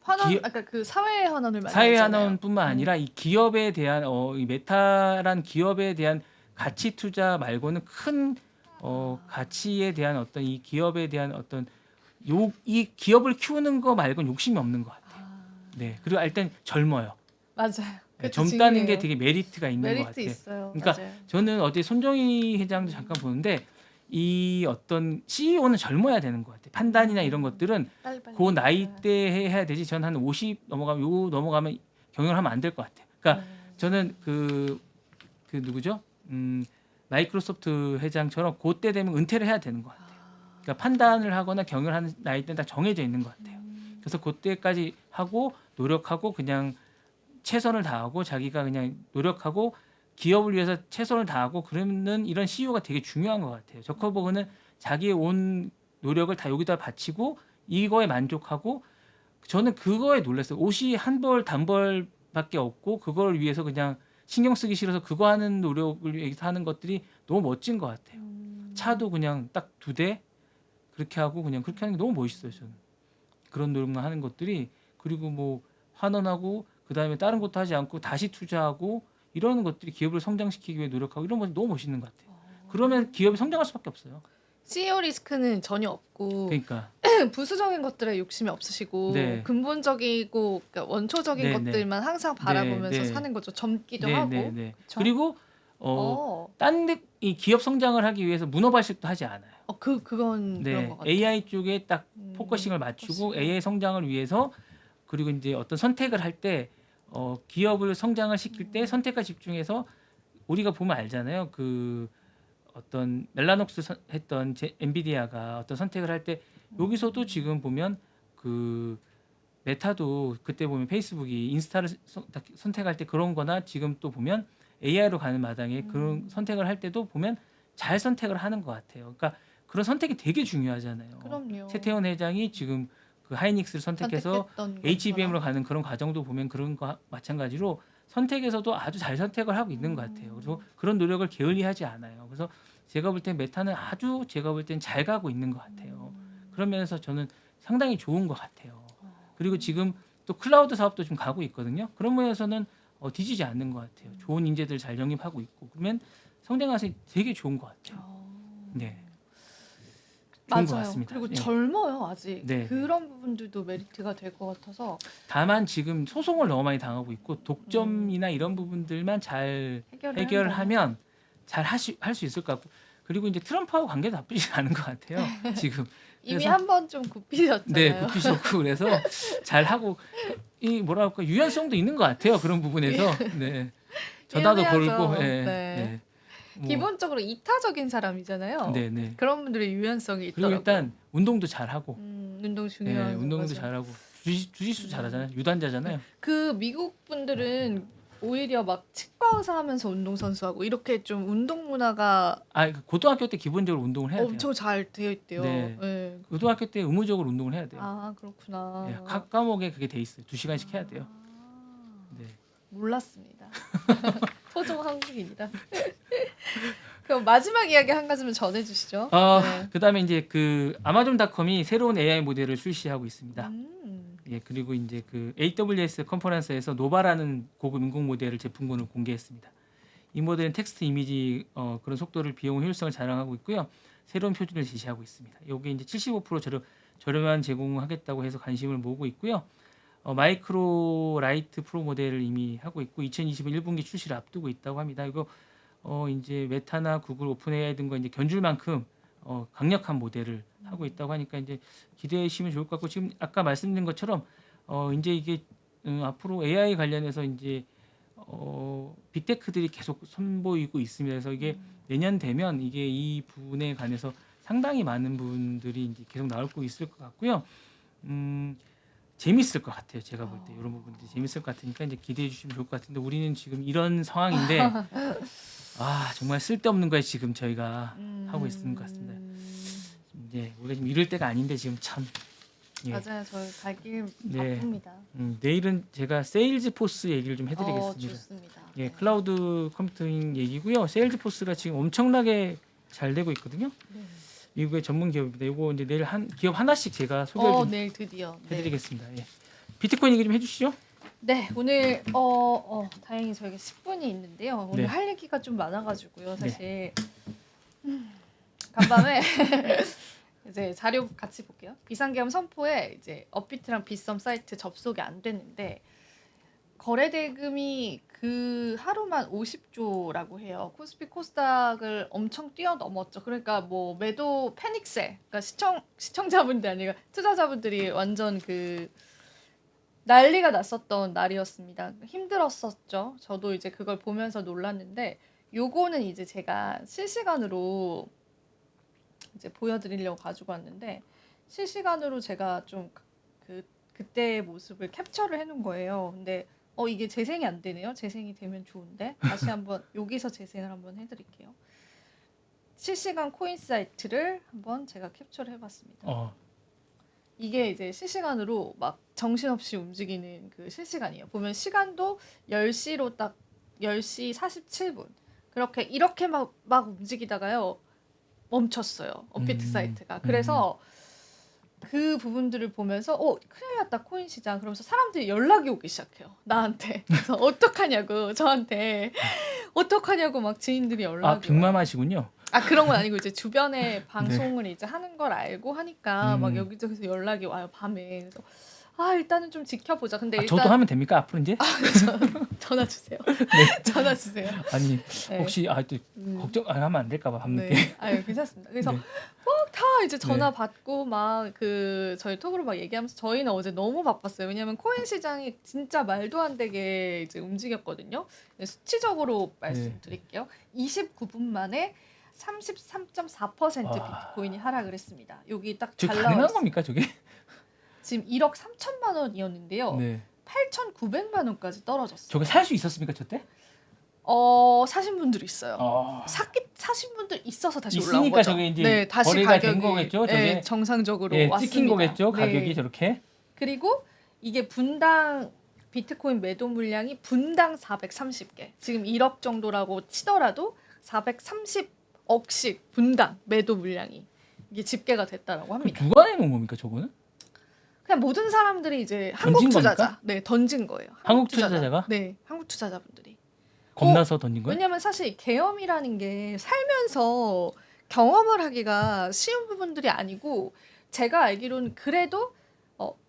환원, 아까 그 사회 환원을 사회 말하잖아요. 환원뿐만 아니라 이 기업에 대한 이 메타란 기업에 대한 가치 투자 말고는 큰 가치에 대한 어떤 이 기업에 대한 어떤 이 기업을 키우는 거 말고는 욕심이 없는 것 같아요. 네, 그리고 일단 젊어요. 맞아요. 네, 그것도 젊다는 중요해요. 게 되게 메리트가 있는 것 메리트 같아요. 있어요. 그러니까 맞아요. 저는 어제 손정희 회장도 잠깐 보는데 이 어떤 CEO는 젊어야 되는 것 같아요. 판단이나 이런 것들은 빨리빨리 그 나이 때 해야 되지. 저는 한 50 넘어가면 경영을 하면 안 될 것 같아요. 그러니까 저는 그 누구죠? 마이크로소프트 회장처럼 그때 되면 은퇴를 해야 되는 것 같아요. 그러니까 판단을 하거나 경영을 하는 나이 때는 다 정해져 있는 것 같아요. 그래서 그때까지 하고 노력하고 그냥 최선을 다하고 자기가 그냥 노력하고 기업을 위해서 최선을 다하고 그러는 이런 CEO가 되게 중요한 것 같아요. 저커버그는 자기의 온 노력을 다 여기다 바치고 이거에 만족하고 저는 그거에 놀랐어요. 옷이 한 벌 단벌밖에 없고 그걸 위해서 그냥 신경 쓰기 싫어서 그거 하는 노력을 위해서 하는 것들이 너무 멋진 것 같아요. 차도 그냥 딱 2대 그렇게 하고 그냥 그렇게 하는 게 너무 멋있어요. 저는 그런 노력만 하는 것들이 그리고 뭐 환원하고 그 다음에 다른 것도 하지 않고 다시 투자하고 이러는 것들이 기업을 성장시키기 위해 노력하고 이런 것이 너무 멋있는 것 같아요. 그러면 기업이 성장할 수밖에 없어요. CEO 리스크는 전혀 없고 그러니까 부수적인 것들에 욕심이 없으시고 네. 근본적이고 그러니까 원초적인 네, 것들만 항상 바라보면서 네. 사는 거죠. 젊기도 네, 하고. 네, 네. 그쵸? 그리고 이 기업 성장을 하기 위해서 문어발식도 하지 않아요. 그건 그런 네, 것 같아요. AI 쪽에 딱 포커싱을 맞추고 포커싱. AI 성장을 위해서 그리고 이제 어떤 선택을 할 때 기업을 성장을 시킬 때 선택과 집중해서 우리가 보면 알잖아요. 그 어떤 멜라녹스 했던 엔비디아가 어떤 선택을 할 때 여기서도 지금 보면 그 메타도 그때 보면 페이스북이 인스타를 선택할 때 그런 거나 지금 또 보면 AI로 가는 마당에 그런 선택을 할 때도 보면 잘 선택을 하는 것 같아요. 그러니까 그런 선택이 되게 중요하잖아요. 그럼요. 최태원 회장이 지금 그 하이닉스를 선택해서 선택했던 HBM으로 것처럼. 가는 그런 과정도 보면 그런 거 마찬가지로 선택에서도 아주 잘 선택을 하고 있는 것 같아요. 그래서 그런 노력을 게을리하지 않아요. 그래서 제가 볼 땐 메타는 아주 제가 볼 땐 잘 가고 있는 것 같아요. 그런 면에서 저는 상당히 좋은 것 같아요. 그리고 지금 또 클라우드 사업도 좀 가고 있거든요. 그런 면에서는 뒤지지 않는 것 같아요. 좋은 인재들 잘 영입하고 있고 그러면 성장해서 되게 좋은 것 같아요. 네, 좋은 것 맞아요. 같습니다. 그리고 네. 젊어요 아직. 네. 그런 부분들도 메리트가 될 것 같아서 다만 지금 소송을 너무 많이 당하고 있고 독점이나 이런 부분들만 잘 해결하면 잘 할 수 있을 것 같고 그리고 이제 트럼프하고 관계도 나쁘지 않은 것 같아요. 지금 이미 그래서 한 번 좀 굽히셨잖아요. 네, 굽히셨고 그래서 잘 하고 이 뭐랄까 유연성도 있는 것 같아요. 그런 부분에서 네. 전화도 유명하죠. 걸고 네. 네. 뭐, 기본적으로 이타적인 사람이잖아요. 네, 네. 그런 분들의 유연성이 그리고 있더라고요. 일단 운동도 잘 하고 운동 네, 중요한 운동도 거죠. 잘하고 주짓수 잘하잖아요. 유단자잖아요. 그 미국 분들은 오히려 막 치과 의사 하면서 운동 선수하고 이렇게 좀 운동 문화가 고등학교 때 기본적으로 운동을 해야 돼요. 엄청 잘 되어 있대요. 네. 네. 고등학교 때 의무적으로 운동을 해야 돼요. 아 그렇구나. 네, 각 과목에 그게 돼 있어요. 2시간씩 해야 돼요. 네. 몰랐습니다. 토종 한국인이다. 그럼 마지막 이야기 한 가지만 전해주시죠. 네. 그다음에 이제 그 아마존닷컴이 새로운 AI 모델을 출시하고 있습니다. 예, 그리고 이제 그 AWS 컨퍼런스에서 노바라는 고급 인공 모델을 제품군을 공개했습니다. 이 모델은 텍스트, 이미지 그런 속도를 비용 효율성을 자랑하고 있고요. 새로운 표준을 제시하고 있습니다. 이게 이제 75% 저렴한 제공하겠다고 해서 관심을 모으고 있고요. 마이크로 라이트 프로 모델을 이미 하고 있고 2021 1분기 출시를 앞두고 있다고 합니다. 이거 이제 메타나 구글 오픈 AI 등과 이제 견줄 만큼 강력한 모델을 하고 있다고 하니까 이제 기대하시면 좋을 것 같고 지금 아까 말씀드린 것처럼 이제 이게 앞으로 AI 관련해서 이제 빅테크들이 계속 선보이고 있습니다. 그래서 이게 내년 되면 이게 이 부분에 관해서 상당히 많은 분들이 이제 계속 나올 거 있을 것 같고요. 재밌을 것 같아요. 제가 볼 때 이런 부분들이 재밌을 것 같으니까 이제 기대해 주시면 좋을 것 같은데 우리는 지금 이런 상황인데 정말 쓸데없는 거에 지금 저희가 하고 있는 것 같습니다. 네, 우리가 지금 이럴 때가 아닌데 지금 참. 예. 맞아요. 저희 갈 길 네. 바쁩니다. 내일은 제가 세일즈포스 얘기를 좀 해드리겠습니다. 좋습니다. 예, 클라우드 컴퓨팅 얘기고요. 세일즈포스가 지금 엄청나게 잘 되고 있거든요. 네. 미국의 전문 기업입니다. 이거 이제 내일 기업 하나씩 제가 소개를 좀 내일 드디어. 해드리겠습니다. 예. 비트코인 얘기 좀 해주시죠. 네, 오늘 다행히 저희가 10분이 있는데요. 오늘 네. 할 얘기가 좀 많아가지고요. 사실 간밤에 이제 자료 같이 볼게요. 비상계엄 선포에 이제 업비트랑 빗썸 사이트 접속이 안 됐는데 거래 대금이 그 하루만 50조라고 해요. 코스피 코스닥을 엄청 뛰어넘었죠. 그러니까 뭐 매도 패닉세. 그러니까 시청자분들 아니라 투자자분들이 완전 그 난리가 났었던 날이었습니다. 힘들었었죠. 저도 이제 그걸 보면서 놀랐는데 요거는 이제 제가 실시간으로 이제 보여드리려고 가지고 왔는데 실시간으로 제가 좀 그때의 모습을 캡처를 해놓은 거예요. 근데 이게 재생이 안 되네요. 재생이 되면 좋은데 다시 한번 여기서 재생을 한번 해드릴게요. 실시간 코인 사이트를 한번 제가 캡처를 해봤습니다. 이게 이제 실시간으로 막 정신없이 움직이는 그 실시간이에요. 보면 시간도 10시로 딱 10시 47분 이렇게 막 움직이다가요 멈췄어요. 업비트 사이트가. 그래서 그 부분들을 보면서 큰일 났다 코인 시장. 그러면서 사람들이 연락이 오기 시작해요. 나한테. 그래서 어떡하냐고 저한테 어떡하냐고 막 지인들이 연락이 와요. 빅맘하시군요. 그런 건 아니고 이제 주변에 방송을 이제 하는 걸 알고 하니까 막 여기저기서 연락이 와요 밤에. 그래서 일단은 좀 지켜보자. 근데 일단 저도 하면 됩니까 앞으로 이제? 전화 주세요. 네. 전화 주세요. 아니 네. 혹시 또 걱정 하면 안 될까봐 밤늦게. 네. 괜찮습니다. 그래서 네. 막 다 이제 전화 받고 막 그 저희 톡으로 막 얘기하면서 저희는 어제 너무 바빴어요. 왜냐면 코인 시장이 진짜 말도 안 되게 이제 움직였거든요. 수치적으로 말씀드릴게요. 29분 만에 33.4% 비트코인이 하락을 했습니다. 여기 딱 잘 가능한 나와 있어요. 겁니까 저게? 지금 1억 3천만 원이었는데요. 네. 8,900만 원까지 떨어졌어요. 저게 살 수 있었습니까 저 때? 사신 분들 있어요. 사신 분들 있어서 다시 올라온 있으니까 거죠. 저게 이제 네, 다시 거래가 가격이 된 거겠죠. 저게 정상적으로 왔습니다. 찍힌 거겠죠. 네. 가격이 저렇게. 그리고 이게 분당 비트코인 매도 물량이 분당 430개. 지금 1억 정도라고 치더라도 430억씩 분당 매도 물량이 이게 집계가 됐다라고 합니다. 누가 내놓은 겁니까 저거는? 그냥 모든 사람들이 이제 던진 한국 투자자, 겁니까? 네 던진 거예요. 한국 투자자가? 네, 한국 투자자분들이. 겁나서 던진 거예요? 왜냐면 사실 계엄이라는 게 살면서 경험을 하기가 쉬운 부분들이 아니고 제가 알기로는 그래도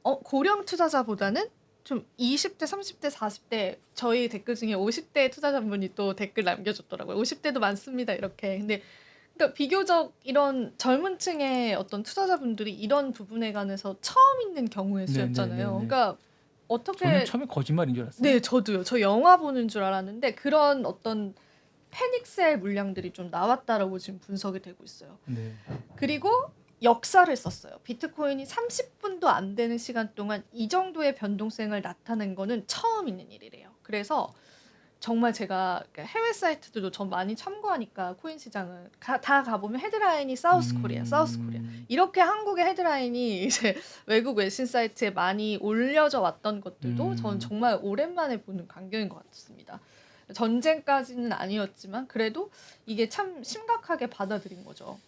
고령 투자자보다는 좀 20대, 30대, 40대 저희 댓글 중에 50대 투자자분이 또 댓글 남겨줬더라고요. 50대도 많습니다 이렇게. 근데 그러니까 비교적 이런 젊은 층의 어떤 투자자분들이 이런 부분에 관해서 처음 있는 경우의 수였잖아요. 네네네네. 그러니까 어떻게 저는 처음에 거짓말인 줄 알았어요. 네, 저도요. 저 영화 보는 줄 알았는데 그런 어떤 패닉셀 물량들이 좀 나왔다라고 지금 분석이 되고 있어요. 네. 그리고 역사를 썼어요. 비트코인이 30분도 안 되는 시간 동안 이 정도의 변동성을 나타낸 거는 처음 있는 일이래요. 그래서 정말 제가 해외 사이트들도 전 많이 참고하니까 코인 시장은 다 가보면 헤드라인이 사우스 코리아, 사우스 코리아 이렇게 한국의 헤드라인이 이제 외국 외신 사이트에 많이 올려져 왔던 것들도 전 정말 오랜만에 보는 광경인 것 같습니다. 전쟁까지는 아니었지만 그래도 이게 참 심각하게 받아들인 거죠.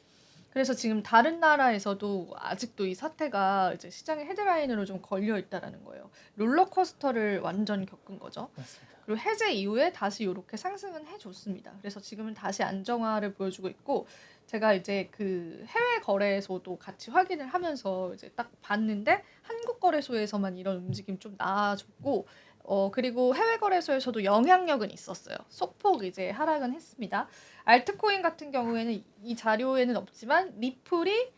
그래서 지금 다른 나라에서도 아직도 이 사태가 이제 시장의 헤드라인으로 좀 걸려 있다라는 거예요. 롤러코스터를 완전 겪은 거죠. 맞습니다. 그리고 해제 이후에 다시 이렇게 상승은 해줬습니다. 그래서 지금은 다시 안정화를 보여주고 있고 제가 이제 그 해외 거래소도 같이 확인을 하면서 이제 딱 봤는데 한국 거래소에서만 이런 움직임 좀 나아졌고 그리고 해외 거래소에서도 영향력은 있었어요. 소폭 이제 하락은 했습니다. 알트코인 같은 경우에는 이 자료에는 없지만 리플이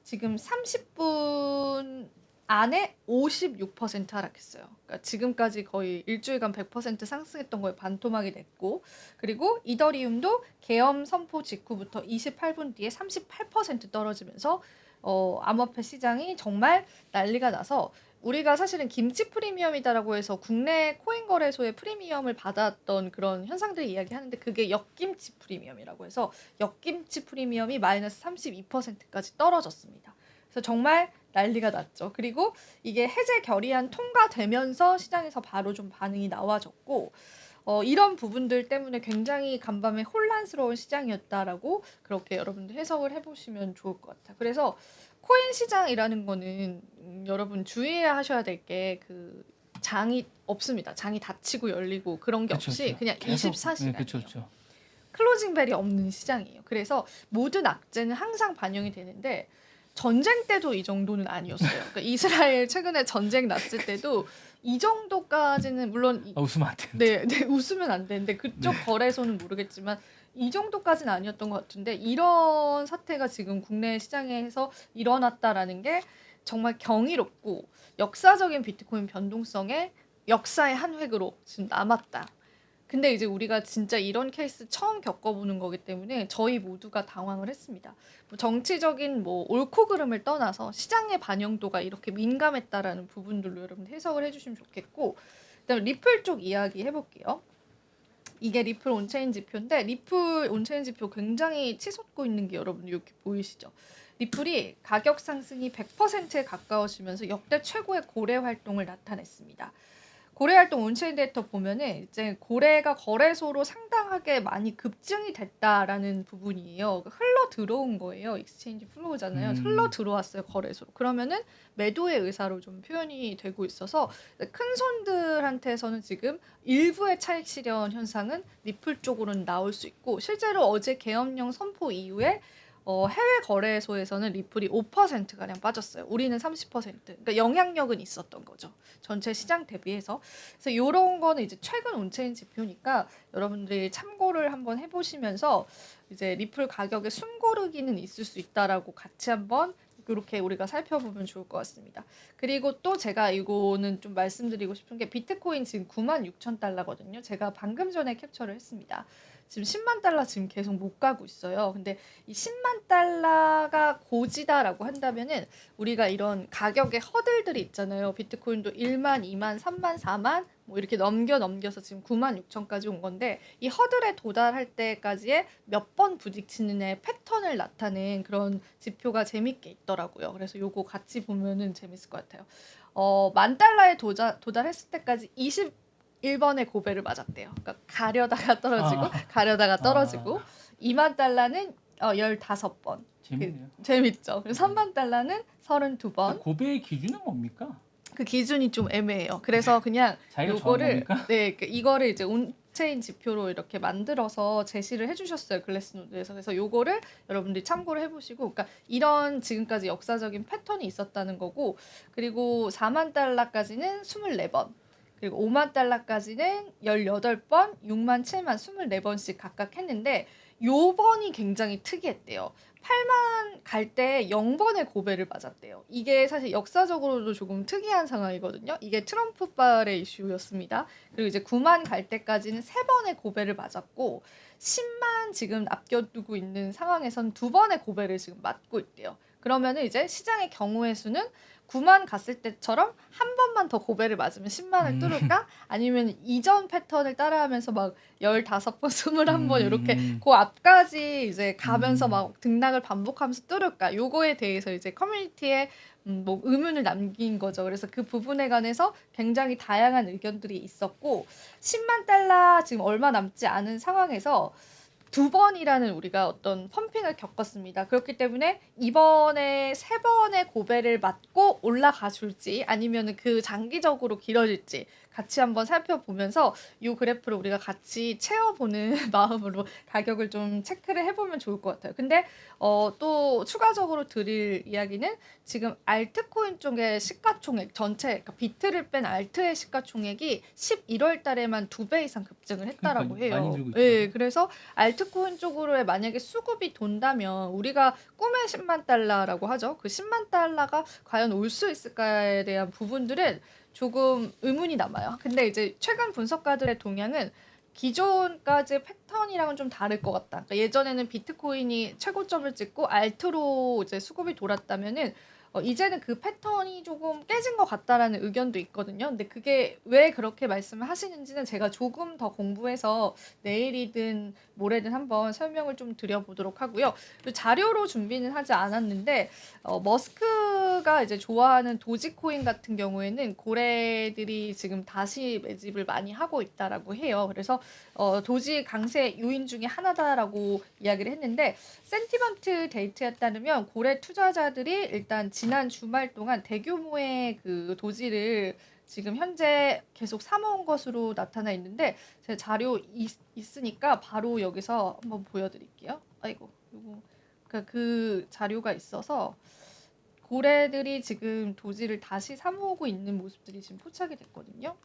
지금 30분 안에 56% 하락했어요. 그러니까 지금까지 거의 일주일간 100% 상승했던 거에 반토막이 됐고 그리고 이더리움도 계엄 선포 직후부터 28분 뒤에 38% 떨어지면서 암호화폐 시장이 정말 난리가 나서 우리가 사실은 김치 프리미엄이다라고 해서 국내 코인 거래소의 프리미엄을 받았던 그런 현상들을 이야기하는데 그게 역김치 프리미엄이라고 해서 역김치 프리미엄이 마이너스 32%까지 떨어졌습니다. 그래서 정말 난리가 났죠. 그리고 이게 해제 결의안 통과되면서 시장에서 바로 좀 반응이 나와졌고 이런 부분들 때문에 굉장히 간밤에 혼란스러운 시장이었다라고 그렇게 여러분들 해석을 해보시면 좋을 것 같아요. 그래서 코인 시장이라는 거는 여러분 주의해야 하셔야 될 게 그 장이 없습니다. 장이 닫히고 열리고 그런 게 그쵸, 없이 그쵸. 그냥 계속, 24시간이에요. 그렇죠. 클로징 벨이 없는 시장이에요. 그래서 모든 악재는 항상 반영이 되는데 전쟁 때도 이 정도는 아니었어요. 그러니까 이스라엘 최근에 전쟁 났을 때도 이 정도까지는 물론 웃으면 안 되는데. 네, 웃으면 안 되는데 그쪽 네. 거래소는 모르겠지만 이 정도까지는 아니었던 것 같은데 이런 사태가 지금 국내 시장에서 일어났다라는 게 정말 경이롭고 역사적인 비트코인 변동성의 역사의 한 획으로 지금 남았다. 근데 이제 우리가 진짜 이런 케이스 처음 겪어보는 거기 때문에 저희 모두가 당황을 했습니다. 뭐 정치적인 뭐 옳고 그름을 떠나서 시장의 반영도가 이렇게 민감했다라는 부분들로 여러분 해석을 해주시면 좋겠고 일단 리플 쪽 이야기 해볼게요. 이게 리플 온체인 지표인데 리플 온체인 지표 굉장히 치솟고 있는 게 여러분 이렇게 보이시죠? 리플이 가격 상승이 100%에 가까워지면서 역대 최고의 고래 활동을 나타냈습니다. 고래 활동 온체인 데이터 보면은 이제 고래가 거래소로 상당하게 많이 급증이 됐다라는 부분이에요. 흘러 들어온 거예요. 익스체인지 플로우잖아요. 흘러 들어왔어요 거래소로. 그러면은 매도의 의사로 좀 표현이 되고 있어서 큰 손들한테서는 지금 일부의 차익 실현 현상은 리플 쪽으로는 나올 수 있고 실제로 어제 계엄령 선포 이후에 해외 거래소에서는 리플이 5%가량 빠졌어요. 우리는 30%. 그러니까 영향력은 있었던 거죠. 전체 시장 대비해서. 그래서 이런 거는 이제 최근 온체인 지표니까 여러분들이 참고를 한번 해보시면서 이제 리플 가격의 숨고르기는 있을 수 있다라고 같이 한번 이렇게 우리가 살펴보면 좋을 것 같습니다. 그리고 또 제가 이거는 좀 말씀드리고 싶은 게 비트코인 지금 96,000달러거든요. 제가 방금 전에 캡처를 했습니다. 지금 10만 달러 지금 계속 못 가고 있어요. 근데 이 10만 달러가 고지다라고 한다면은 우리가 이런 가격의 허들들이 있잖아요. 비트코인도 1만, 2만, 3만, 4만 뭐 이렇게 넘겨서 지금 9만 6천까지 온 건데 이 허들에 도달할 때까지의 몇 번 부딪히는의 패턴을 나타낸 그런 지표가 재밌게 있더라고요. 그래서 요거 같이 보면은 재밌을 것 같아요. 10,000달러에 도달했을 때까지 21번의 고배를 맞았대요. 그러니까 가려다가 떨어지고 2만 달러는 15번. 재밌네요. 재밌죠. 그리고 3만 달러는 32번. 고배의 기준은 뭡니까? 그 기준이 좀 애매해요. 그래서 그냥 자기가 요거를 겁니까? 네, 이거를 이제 온체인 지표로 이렇게 만들어서 제시를 해주셨어요. 글래스노드에서. 그래서 요거를 여러분들이 참고를 해보시고, 그러니까 이런 지금까지 역사적인 패턴이 있었다는 거고, 그리고 4만 달러까지는 24번. 그리고 5만 달러까지는 18번, 6만, 7만 24번씩 각각 했는데 요번이 굉장히 특이했대요. 8만 갈 때 0번의 고배를 맞았대요. 이게 사실 역사적으로도 조금 특이한 상황이거든요. 이게 트럼프발의 이슈였습니다. 그리고 이제 9만 갈 때까지는 3번의 고배를 맞았고 10만 지금 앞겨두고 있는 상황에선 2번의 고배를 지금 맞고 있대요. 그러면은 이제 시장의 경우의 수는 9만 갔을 때처럼 한 번만 더 고배를 맞으면 10만을 뚫을까? 아니면 이전 패턴을 따라하면서 막 15번, 21번 이렇게 그 앞까지 이제 가면서 막 등락을 반복하면서 뚫을까? 요거에 대해서 이제 커뮤니티에 뭐 의문을 남긴 거죠. 그래서 그 부분에 관해서 굉장히 다양한 의견들이 있었고 10만 달러 지금 얼마 남지 않은 상황에서 2번이라는 우리가 어떤 펌핑을 겪었습니다. 그렇기 때문에 이번에 3번의 고배를 맞고 올라가 줄지 아니면 그 장기적으로 길어질지 같이 한번 살펴보면서 이 그래프를 우리가 같이 채워보는 마음으로 가격을 좀 체크를 해보면 좋을 것 같아요. 근데 또 추가적으로 드릴 이야기는 지금 알트코인 쪽의 시가총액 전체 그러니까 비트를 뺀 알트의 시가총액이 11월 달에만 2배 이상 급증을 했다라고 그러니까요. 많이 해요. 들고 예, 있더라고요. 그래서 알트코인 쪽으로의 만약에 수급이 돈다면 우리가 꿈의 10만 달러라고 하죠. 그 10만 달러가 과연 올 수 있을까에 대한 부분들은 조금 의문이 남아요. 근데 이제 최근 분석가들의 동향은 기존까지의 패턴이랑은 좀 다를 것 같다. 그러니까 예전에는 비트코인이 최고점을 찍고 알트로 이제 수급이 돌았다면은 이제는 그 패턴이 조금 깨진 것 같다라는 의견도 있거든요. 근데 그게 왜 그렇게 말씀을 하시는지는 제가 조금 더 공부해서 내일이든 모레든 한번 설명을 좀 드려보도록 하고요. 그리고 자료로 준비는 하지 않았는데 머스크가 이제 좋아하는 도지코인 같은 경우에는 고래들이 지금 다시 매집을 많이 하고 있다라고 해요. 그래서 도지 강세 요인 중에 하나다라고 이야기를 했는데 센티먼트 데이터에 따르면 고래 투자자들이 일단 지난 주말 동안 대규모의 그 도지를 지금 현재 계속 사모은 것으로 나타나 있는데 제 자료 있으니까 바로 여기서 한번 보여드릴게요. 아이고, 요거 그 자료가 있어서 고래들이 지금 도지를 다시 사모으고 있는 모습들이 지금 포착이 됐거든요.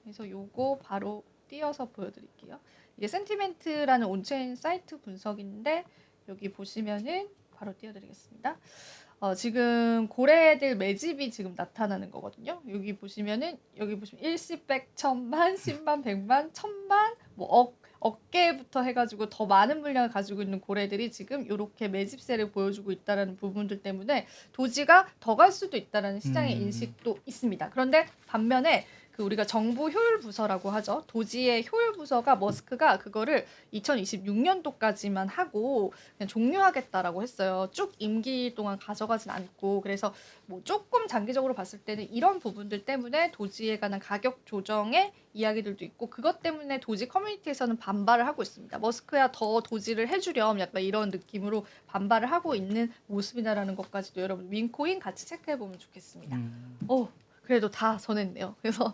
그래서 요거 바로 띄어서 보여드릴게요. 이게 센티멘트라는 온체인 사이트 분석인데 여기 보시면은 바로 띄워드리겠습니다. 지금 고래들 매집이 지금 나타나는 거거든요. 여기 보시면 일시백, 천만, 십만, 백만, 천만, 뭐 억개부터 해가지고 더 많은 물량을 가지고 있는 고래들이 지금 이렇게 매집세를 보여주고 있다는 부분들 때문에 도지가 더 갈 수도 있다는 시장의 인식도 있습니다. 그런데 반면에 그 우리가 정부 효율 부서라고 하죠. 도지의 효율 부서가 머스크가 그거를 2026년도까지만 하고 그냥 종료하겠다라고 했어요. 쭉 임기 동안 가져가진 않고. 그래서 뭐 조금 장기적으로 봤을 때는 이런 부분들 때문에 도지에 관한 가격 조정의 이야기들도 있고, 그것 때문에 도지 커뮤니티에서는 반발을 하고 있습니다. 머스크야 더 도지를 해주렴, 약간 이런 느낌으로 반발을 하고 있는 모습이다라는 것까지도 여러분 윈코인 같이 체크해보면 좋겠습니다. 그래도 다 전했네요. 그래서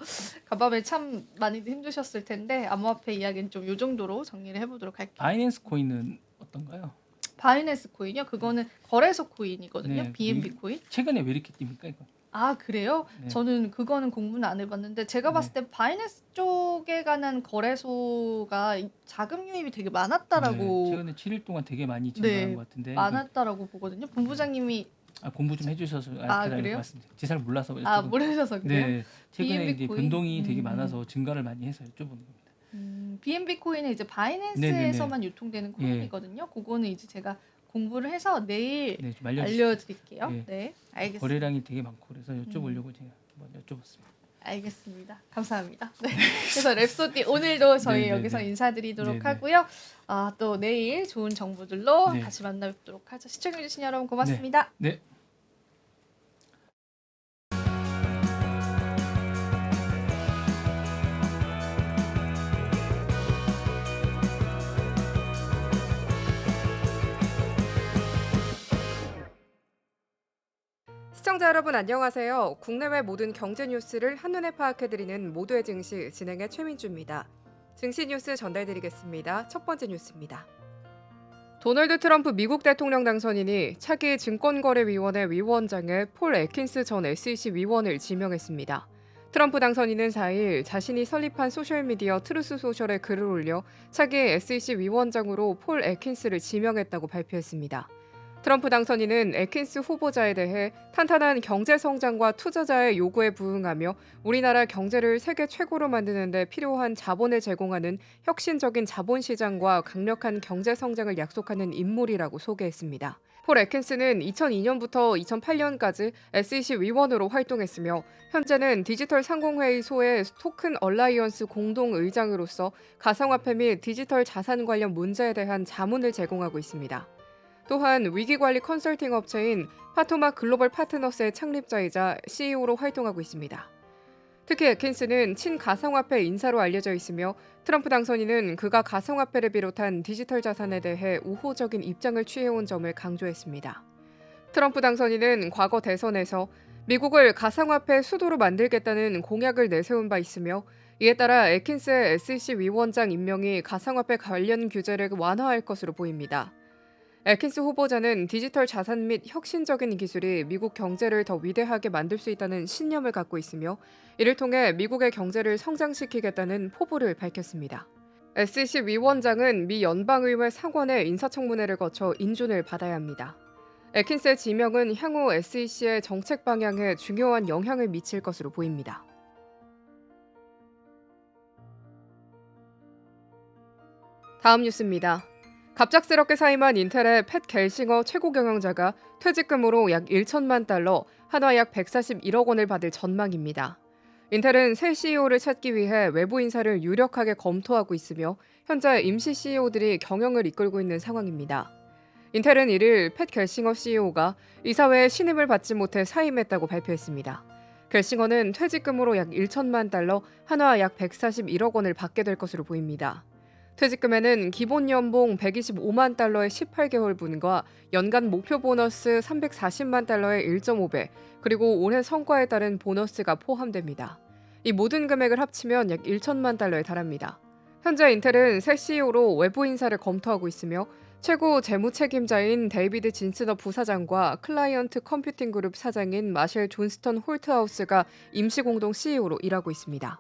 간밤에 참 많이 힘드셨을 텐데 암호화폐 이야기는 좀 요 정도로 정리를 해보도록 할게요. 바이낸스 코인은 어떤가요? 바이낸스 코인이요? 그거는 거래소 코인이거든요. 네, BNB 코인. 최근에 왜 이렇게 뜁니까 이거? 아, 그래요? 네. 저는 그거는 공부는 안 해봤는데 제가 봤을 때 바이낸스 쪽에 관한 거래소가 자금 유입이 되게 많았다라고 최근에 7일 동안 되게 많이 증가한 네, 것 같은데 많았다라고 보거든요. 본부장님이 공부 좀 해주셔서 그래요? 말씀드립니다. 제가 잘 몰라서 모르셔서 그래요? 네, 최근에 BNB 이제 코인? 변동이 되게 많아서 증가를 많이 해서 여쭤보는 겁니다. BNB 코인은 이제 바이낸스에서만 유통되는 코인이거든요. 그거는 이제 제가 공부를 해서 내일 좀 알려드릴게요. 네. 네, 알겠습니다. 거래량이 되게 많고 그래서 여쭤보려고 제가 한번 여쭤봤습니다. 알겠습니다. 감사합니다. 네. 그래서 랩소디 오늘도 저희 여기서 인사드리도록 하고요. 또 내일 좋은 정보들로 다시 만나뵙도록 하죠. 시청해주신 여러분 고맙습니다. 네. 시청자 여러분 안녕하세요. 국내외 모든 경제 뉴스를 한눈에 파악해드리는 모두의 증시 진행의 최민주입니다. 증시 뉴스 전달드리겠습니다. 첫 번째 뉴스입니다. 도널드 트럼프 미국 대통령 당선인이 차기 증권거래위원회 위원장에 폴 애킨스 전 SEC 위원을 지명했습니다. 트럼프 당선인은 4일 자신이 설립한 소셜미디어 트루스 소셜에 글을 올려 차기 SEC 위원장으로 폴 애킨스를 지명했다고 발표했습니다. 트럼프 당선인은 애킨스 후보자에 대해 탄탄한 경제 성장과 투자자의 요구에 부응하며 우리나라 경제를 세계 최고로 만드는 데 필요한 자본을 제공하는 혁신적인 자본시장과 강력한 경제 성장을 약속하는 인물이라고 소개했습니다. 폴 애킨스는 2002년부터 2008년까지 SEC 위원으로 활동했으며 현재는 디지털 상공회의 소의 토큰 얼라이언스 공동의장으로서 가상화폐 및 디지털 자산 관련 문제에 대한 자문을 제공하고 있습니다. 또한 위기관리 컨설팅 업체인 파토마 글로벌 파트너스의 창립자이자 CEO로 활동하고 있습니다. 특히 애킨스는 친가상화폐 인사로 알려져 있으며 트럼프 당선인은 그가 가상화폐를 비롯한 디지털 자산에 대해 우호적인 입장을 취해온 점을 강조했습니다. 트럼프 당선인은 과거 대선에서 미국을 가상화폐 수도로 만들겠다는 공약을 내세운 바 있으며 이에 따라 애킨스의 SEC 위원장 임명이 가상화폐 관련 규제를 완화할 것으로 보입니다. 애킨스 후보자는 디지털 자산 및 혁신적인 기술이 미국 경제를 더 위대하게 만들 수 있다는 신념을 갖고 있으며 이를 통해 미국의 경제를 성장시키겠다는 포부를 밝혔습니다. SEC 위원장은 미 연방의회 상원의 인사청문회를 거쳐 인준을 받아야 합니다. 애킨스의 지명은 향후 SEC의 정책 방향에 중요한 영향을 미칠 것으로 보입니다. 다음 뉴스입니다. 갑작스럽게 사임한 인텔의 팻 겔싱어 최고 경영자가 퇴직금으로 약 1천만 달러, 한화 약 141억 원을 받을 전망입니다. 인텔은 새 CEO를 찾기 위해 외부 인사를 유력하게 검토하고 있으며 현재 임시 CEO들이 경영을 이끌고 있는 상황입니다. 인텔은 1일 팻 겔싱어 CEO가 이사회의 신임을 받지 못해 사임했다고 발표했습니다. 겔싱어는 퇴직금으로 약 1천만 달러, 한화 약 141억 원을 받게 될 것으로 보입니다. 퇴직금에는 기본 연봉 125만 달러의 18개월분과 연간 목표 보너스 340만 달러의 1.5배, 그리고 올해 성과에 따른 보너스가 포함됩니다. 이 모든 금액을 합치면 약 1천만 달러에 달합니다. 현재 인텔은 새 CEO로 외부 인사를 검토하고 있으며 최고 재무 책임자인 데이비드 진스너 부사장과 클라이언트 컴퓨팅 그룹 사장인 마셸 존스턴 홀트하우스가 임시 공동 CEO로 일하고 있습니다.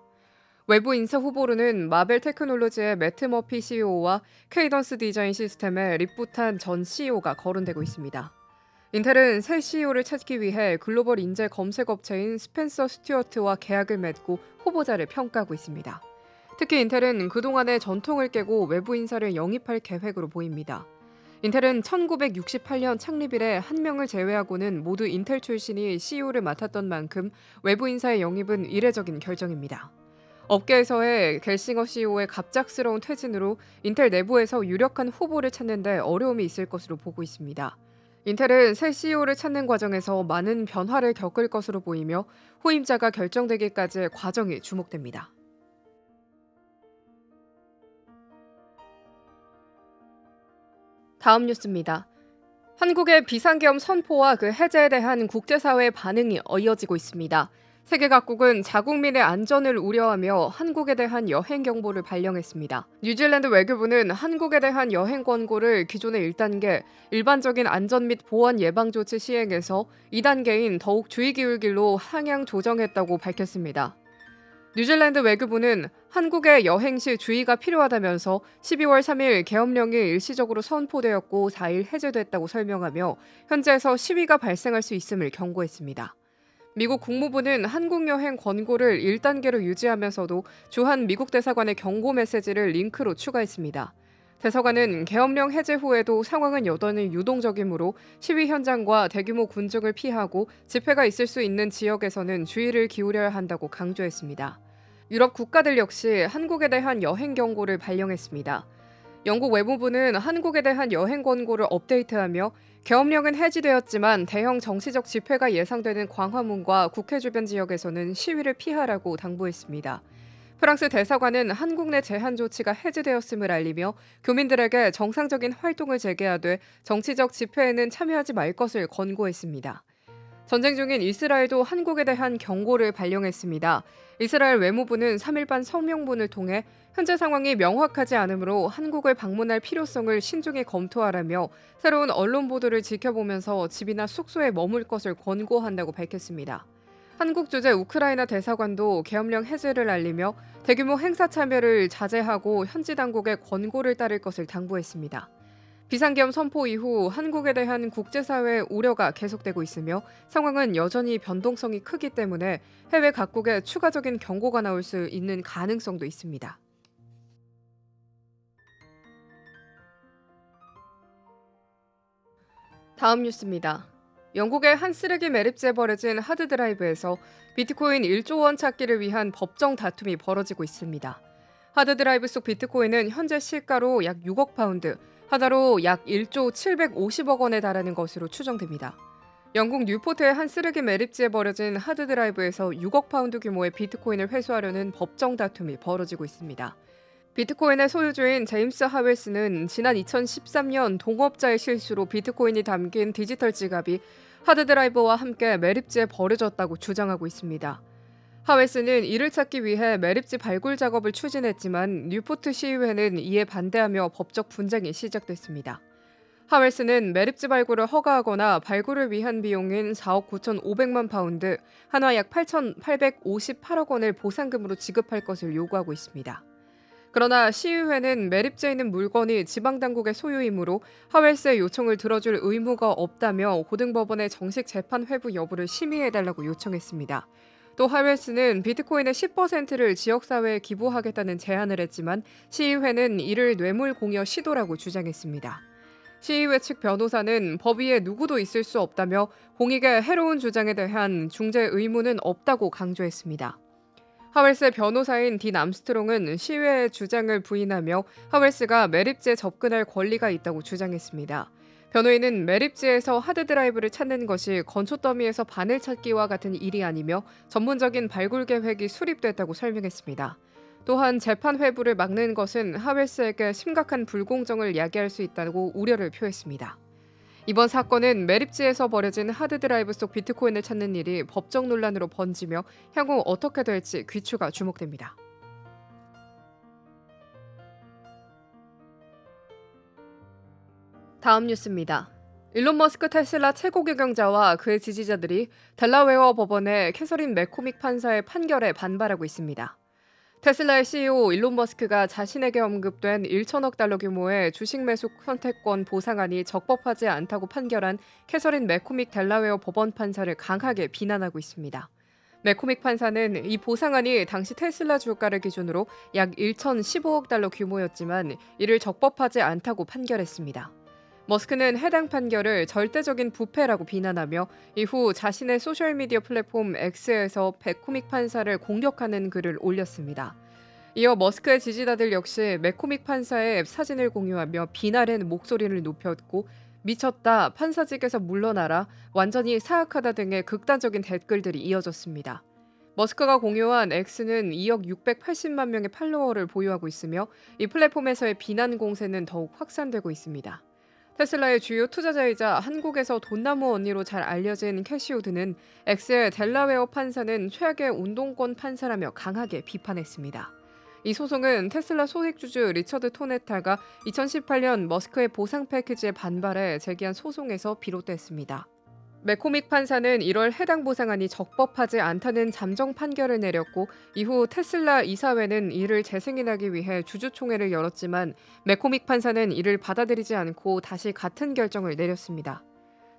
외부 인사 후보로는 마벨 테크놀로지의 매트 머피 CEO와 케이던스 디자인 시스템의 립부탄 전 CEO가 거론되고 있습니다. 인텔은 새 CEO를 찾기 위해 글로벌 인재 검색 업체인 스펜서 스튜어트와 계약을 맺고 후보자를 평가하고 있습니다. 특히 인텔은 그동안의 전통을 깨고 외부 인사를 영입할 계획으로 보입니다. 인텔은 1968년 창립 이래 한 명을 제외하고는 모두 인텔 출신이 CEO를 맡았던 만큼 외부 인사의 영입은 이례적인 결정입니다. 업계에서의 겔싱어 CEO의 갑작스러운 퇴진으로 인텔 내부에서 유력한 후보를 찾는 데 어려움이 있을 것으로 보고 있습니다. 인텔은 새 CEO를 찾는 과정에서 많은 변화를 겪을 것으로 보이며 후임자가 결정되기까지의 과정이 주목됩니다. 다음 뉴스입니다. 한국의 비상계엄 선포와 그 해제에 대한 국제사회의 반응이 이어지고 있습니다. 세계 각국은 자국민의 안전을 우려하며 한국에 대한 여행 경보를 발령했습니다. 뉴질랜드 외교부는 한국에 대한 여행 권고를 기존의 1단계, 일반적인 안전 및 보안 예방 조치 시행에서 2단계인 더욱 주의 기울기로 상향 조정했다고 밝혔습니다. 뉴질랜드 외교부는 한국의 여행 시 주의가 필요하다면서 12월 3일 계엄령이 일시적으로 선포되었고 4일 해제됐다고 설명하며 현재에서 시위가 발생할 수 있음을 경고했습니다. 미국 국무부는 한국 여행 권고를 1단계로 유지하면서도 주한 미국 대사관의 경고 메시지를 링크로 추가했습니다. 대사관은 계엄령 해제 후에도 상황은 여전히 유동적이므로 시위 현장과 대규모 군중을 피하고 집회가 있을 수 있는 지역에서는 주의를 기울여야 한다고 강조했습니다. 유럽 국가들 역시 한국에 대한 여행 경고를 발령했습니다. 영국 외무부는 한국에 대한 여행 권고를 업데이트하며 계엄령은 해지되었지만 대형 정치적 집회가 예상되는 광화문과 국회 주변 지역에서는 시위를 피하라고 당부했습니다. 프랑스 대사관은 한국 내 제한 조치가 해제되었음을 알리며 교민들에게 정상적인 활동을 재개하되 정치적 집회에는 참여하지 말 것을 권고했습니다. 전쟁 중인 이스라엘도 한국에 대한 경고를 발령했습니다. 이스라엘 외무부는 3일반 성명문을 통해 현재 상황이 명확하지 않으므로 한국을 방문할 필요성을 신중히 검토하라며 새로운 언론 보도를 지켜보면서 집이나 숙소에 머물 것을 권고한다고 밝혔습니다. 한국 주재 우크라이나 대사관도 계엄령 해제를 알리며 대규모 행사 참여를 자제하고 현지 당국의 권고를 따를 것을 당부했습니다. 비상계엄 선포 이후 한국에 대한 국제사회의 우려가 계속되고 있으며 상황은 여전히 변동성이 크기 때문에 해외 각국에 추가적인 경고가 나올 수 있는 가능성도 있습니다. 다음 뉴스입니다. 영국의 한 쓰레기 매립지에 버려진 하드드라이브에서 비트코인 1조 원 찾기를 위한 법정 다툼이 벌어지고 있습니다. 하드드라이브 속 비트코인은 현재 시가로 약 6억 파운드, 하나로 약 1조 750억 원에 달하는 것으로 추정됩니다. 영국 뉴포트의 한 쓰레기 매립지에 버려진 하드드라이브에서 6억 파운드 규모의 비트코인을 회수하려는 법정 다툼이 벌어지고 있습니다. 비트코인의 소유주인 제임스 하웰스는 지난 2013년 동업자의 실수로 비트코인이 담긴 디지털 지갑이 하드드라이브와 함께 매립지에 버려졌다고 주장하고 있습니다. 하웰스는 이를 찾기 위해 매립지 발굴 작업을 추진했지만 뉴포트 시의회는 이에 반대하며 법적 분쟁이 시작됐습니다. 하웰스는 매립지 발굴을 허가하거나 발굴을 위한 비용인 4억 9,500만 파운드, 한화 약 8,858억 원을 보상금으로 지급할 것을 요구하고 있습니다. 그러나 시의회는 매립지에 있는 물건이 지방당국의 소유이므로 하웰스의 요청을 들어줄 의무가 없다며 고등법원의 정식 재판 회부 여부를 심의해달라고 요청했습니다. 또 하웰스는 비트코인의 10%를 지역사회에 기부하겠다는 제안을 했지만 시의회는 이를 뇌물공여 시도라고 주장했습니다. 시의회 측 변호사는 법 위에 누구도 있을 수 없다며 공익의 해로운 주장에 대한 중재 의무는 없다고 강조했습니다. 하웰스의 변호사인 딘 암스트롱은 시의회의 주장을 부인하며 하웰스가 매립지에 접근할 권리가 있다고 주장했습니다. 변호인은 매립지에서 하드드라이브를 찾는 것이 건초 더미에서 바늘 찾기와 같은 일이 아니며 전문적인 발굴 계획이 수립됐다고 설명했습니다. 또한 재판 회부를 막는 것은 하웰스에게 심각한 불공정을 야기할 수 있다고 우려를 표했습니다. 이번 사건은 매립지에서 버려진 하드드라이브 속 비트코인을 찾는 일이 법적 논란으로 번지며 향후 어떻게 될지 귀추가 주목됩니다. 다음 뉴스입니다. 일론 머스크 테슬라 최고 경영자와 그의 지지자들이 델라웨어 법원의 캐서린 맥코믹 판사의 판결에 반발하고 있습니다. 테슬라의 CEO 일론 머스크가 자신에게 언급된 1천억 달러 규모의 주식 매수 선택권 보상안이 적법하지 않다고 판결한 캐서린 맥코믹 델라웨어 법원 판사를 강하게 비난하고 있습니다. 맥코믹 판사는 이 보상안이 당시 테슬라 주가를 기준으로 약 1,015억 달러 규모였지만 이를 적법하지 않다고 판결했습니다. 머스크는 해당 판결을 절대적인 부패라고 비난하며 이후 자신의 소셜미디어 플랫폼 X에서 백코믹 판사를 공격하는 글을 올렸습니다. 이어 머스크의 지지자들 역시 맥코믹 판사의 사진을 공유하며 비난의 목소리를 높였고 미쳤다, 판사직에서 물러나라, 완전히 사악하다 등의 극단적인 댓글들이 이어졌습니다. 머스크가 공유한 X는 2억 680만 명의 팔로워를 보유하고 있으며 이 플랫폼에서의 비난 공세는 더욱 확산되고 있습니다. 테슬라의 주요 투자자이자 한국에서 돈나무 언니로 잘 알려진 캐시 우드는 X의 델라웨어 판사는 최악의 운동권 판사라며 강하게 비판했습니다. 이 소송은 테슬라 소액주주 리처드 토네타가 2018년 머스크의 보상 패키지에 반발해 제기한 소송에서 비롯됐습니다. 맥코믹 판사는 1월 해당 보상안이 적법하지 않다는 잠정 판결을 내렸고 이후 테슬라 이사회는 이를 재승인하기 위해 주주총회를 열었지만 맥코믹 판사는 이를 받아들이지 않고 다시 같은 결정을 내렸습니다.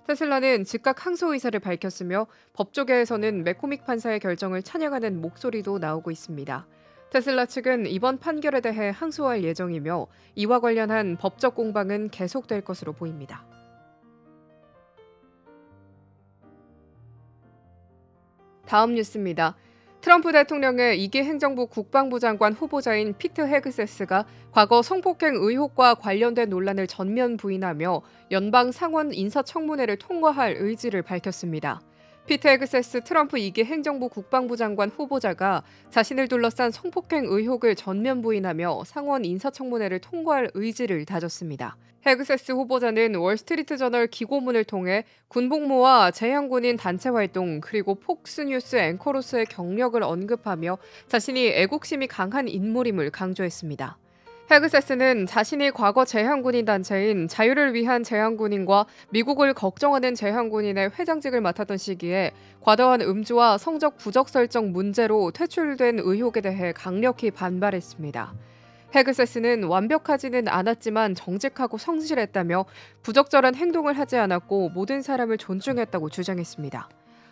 테슬라는 즉각 항소 의사를 밝혔으며 법조계에서는 맥코믹 판사의 결정을 찬양하는 목소리도 나오고 있습니다. 테슬라 측은 이번 판결에 대해 항소할 예정이며 이와 관련한 법적 공방은 계속될 것으로 보입니다. 다음 뉴스입니다. 트럼프 대통령의 2기 행정부 국방부 장관 후보자인 피트 헤그세스가 과거 성폭행 의혹과 관련된 논란을 전면 부인하며 연방 상원 인사청문회를 통과할 의지를 밝혔습니다. 피트 헤그세스 트럼프 2기 행정부 국방부 장관 후보자가 자신을 둘러싼 성폭행 의혹을 전면 부인하며 상원 인사청문회를 통과할 의지를 다졌습니다. 헤그세스 후보자는 월스트리트저널 기고문을 통해 군복무와 재향군인 단체 활동 그리고 폭스뉴스 앵커로서의 경력을 언급하며 자신이 애국심이 강한 인물임을 강조했습니다. 헤그세스는 자신이 과거 재향군인 단체인 자유를 위한 재향군인과 미국을 걱정하는 재향군인의 회장직을 맡았던 시기에 과도한 음주와 성적 부적 설정 문제로 퇴출된 의혹에 대해 강력히 반발했습니다. 헤그세스는 완벽하지는 않았지만 정직하고 성실했다며 부적절한 행동을 하지 않았고 모든 사람을 존중했다고 주장했습니다.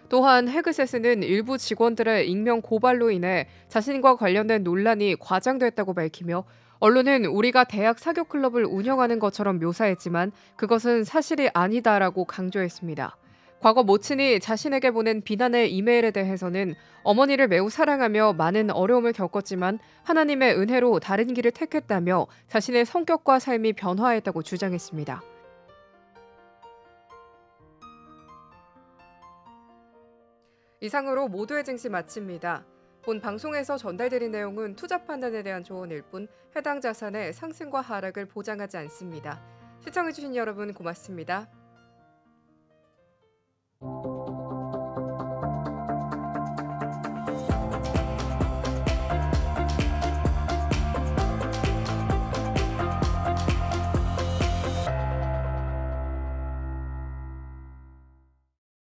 또한 헤그세스는 일부 직원들의 익명 고발로 인해 자신과 관련된 논란이 과장됐다고 밝히며 언론은 우리가 대학 사교 클럽을 운영하는 것처럼 묘사했지만 그것은 사실이 아니다라고 강조했습니다. 과거 모친이 자신에게 보낸 비난의 이메일에 대해서는 어머니를 매우 사랑하며 많은 어려움을 겪었지만 하나님의 은혜로 다른 길을 택했다며 자신의 성격과 삶이 변화했다고 주장했습니다. 이상으로 모두의 증시 마칩니다. 본 방송에서 전달드린 내용은 투자 판단에 대한 조언일 뿐 해당 자산의 상승과 하락을 보장하지 않습니다. 시청해주신 여러분 고맙습니다.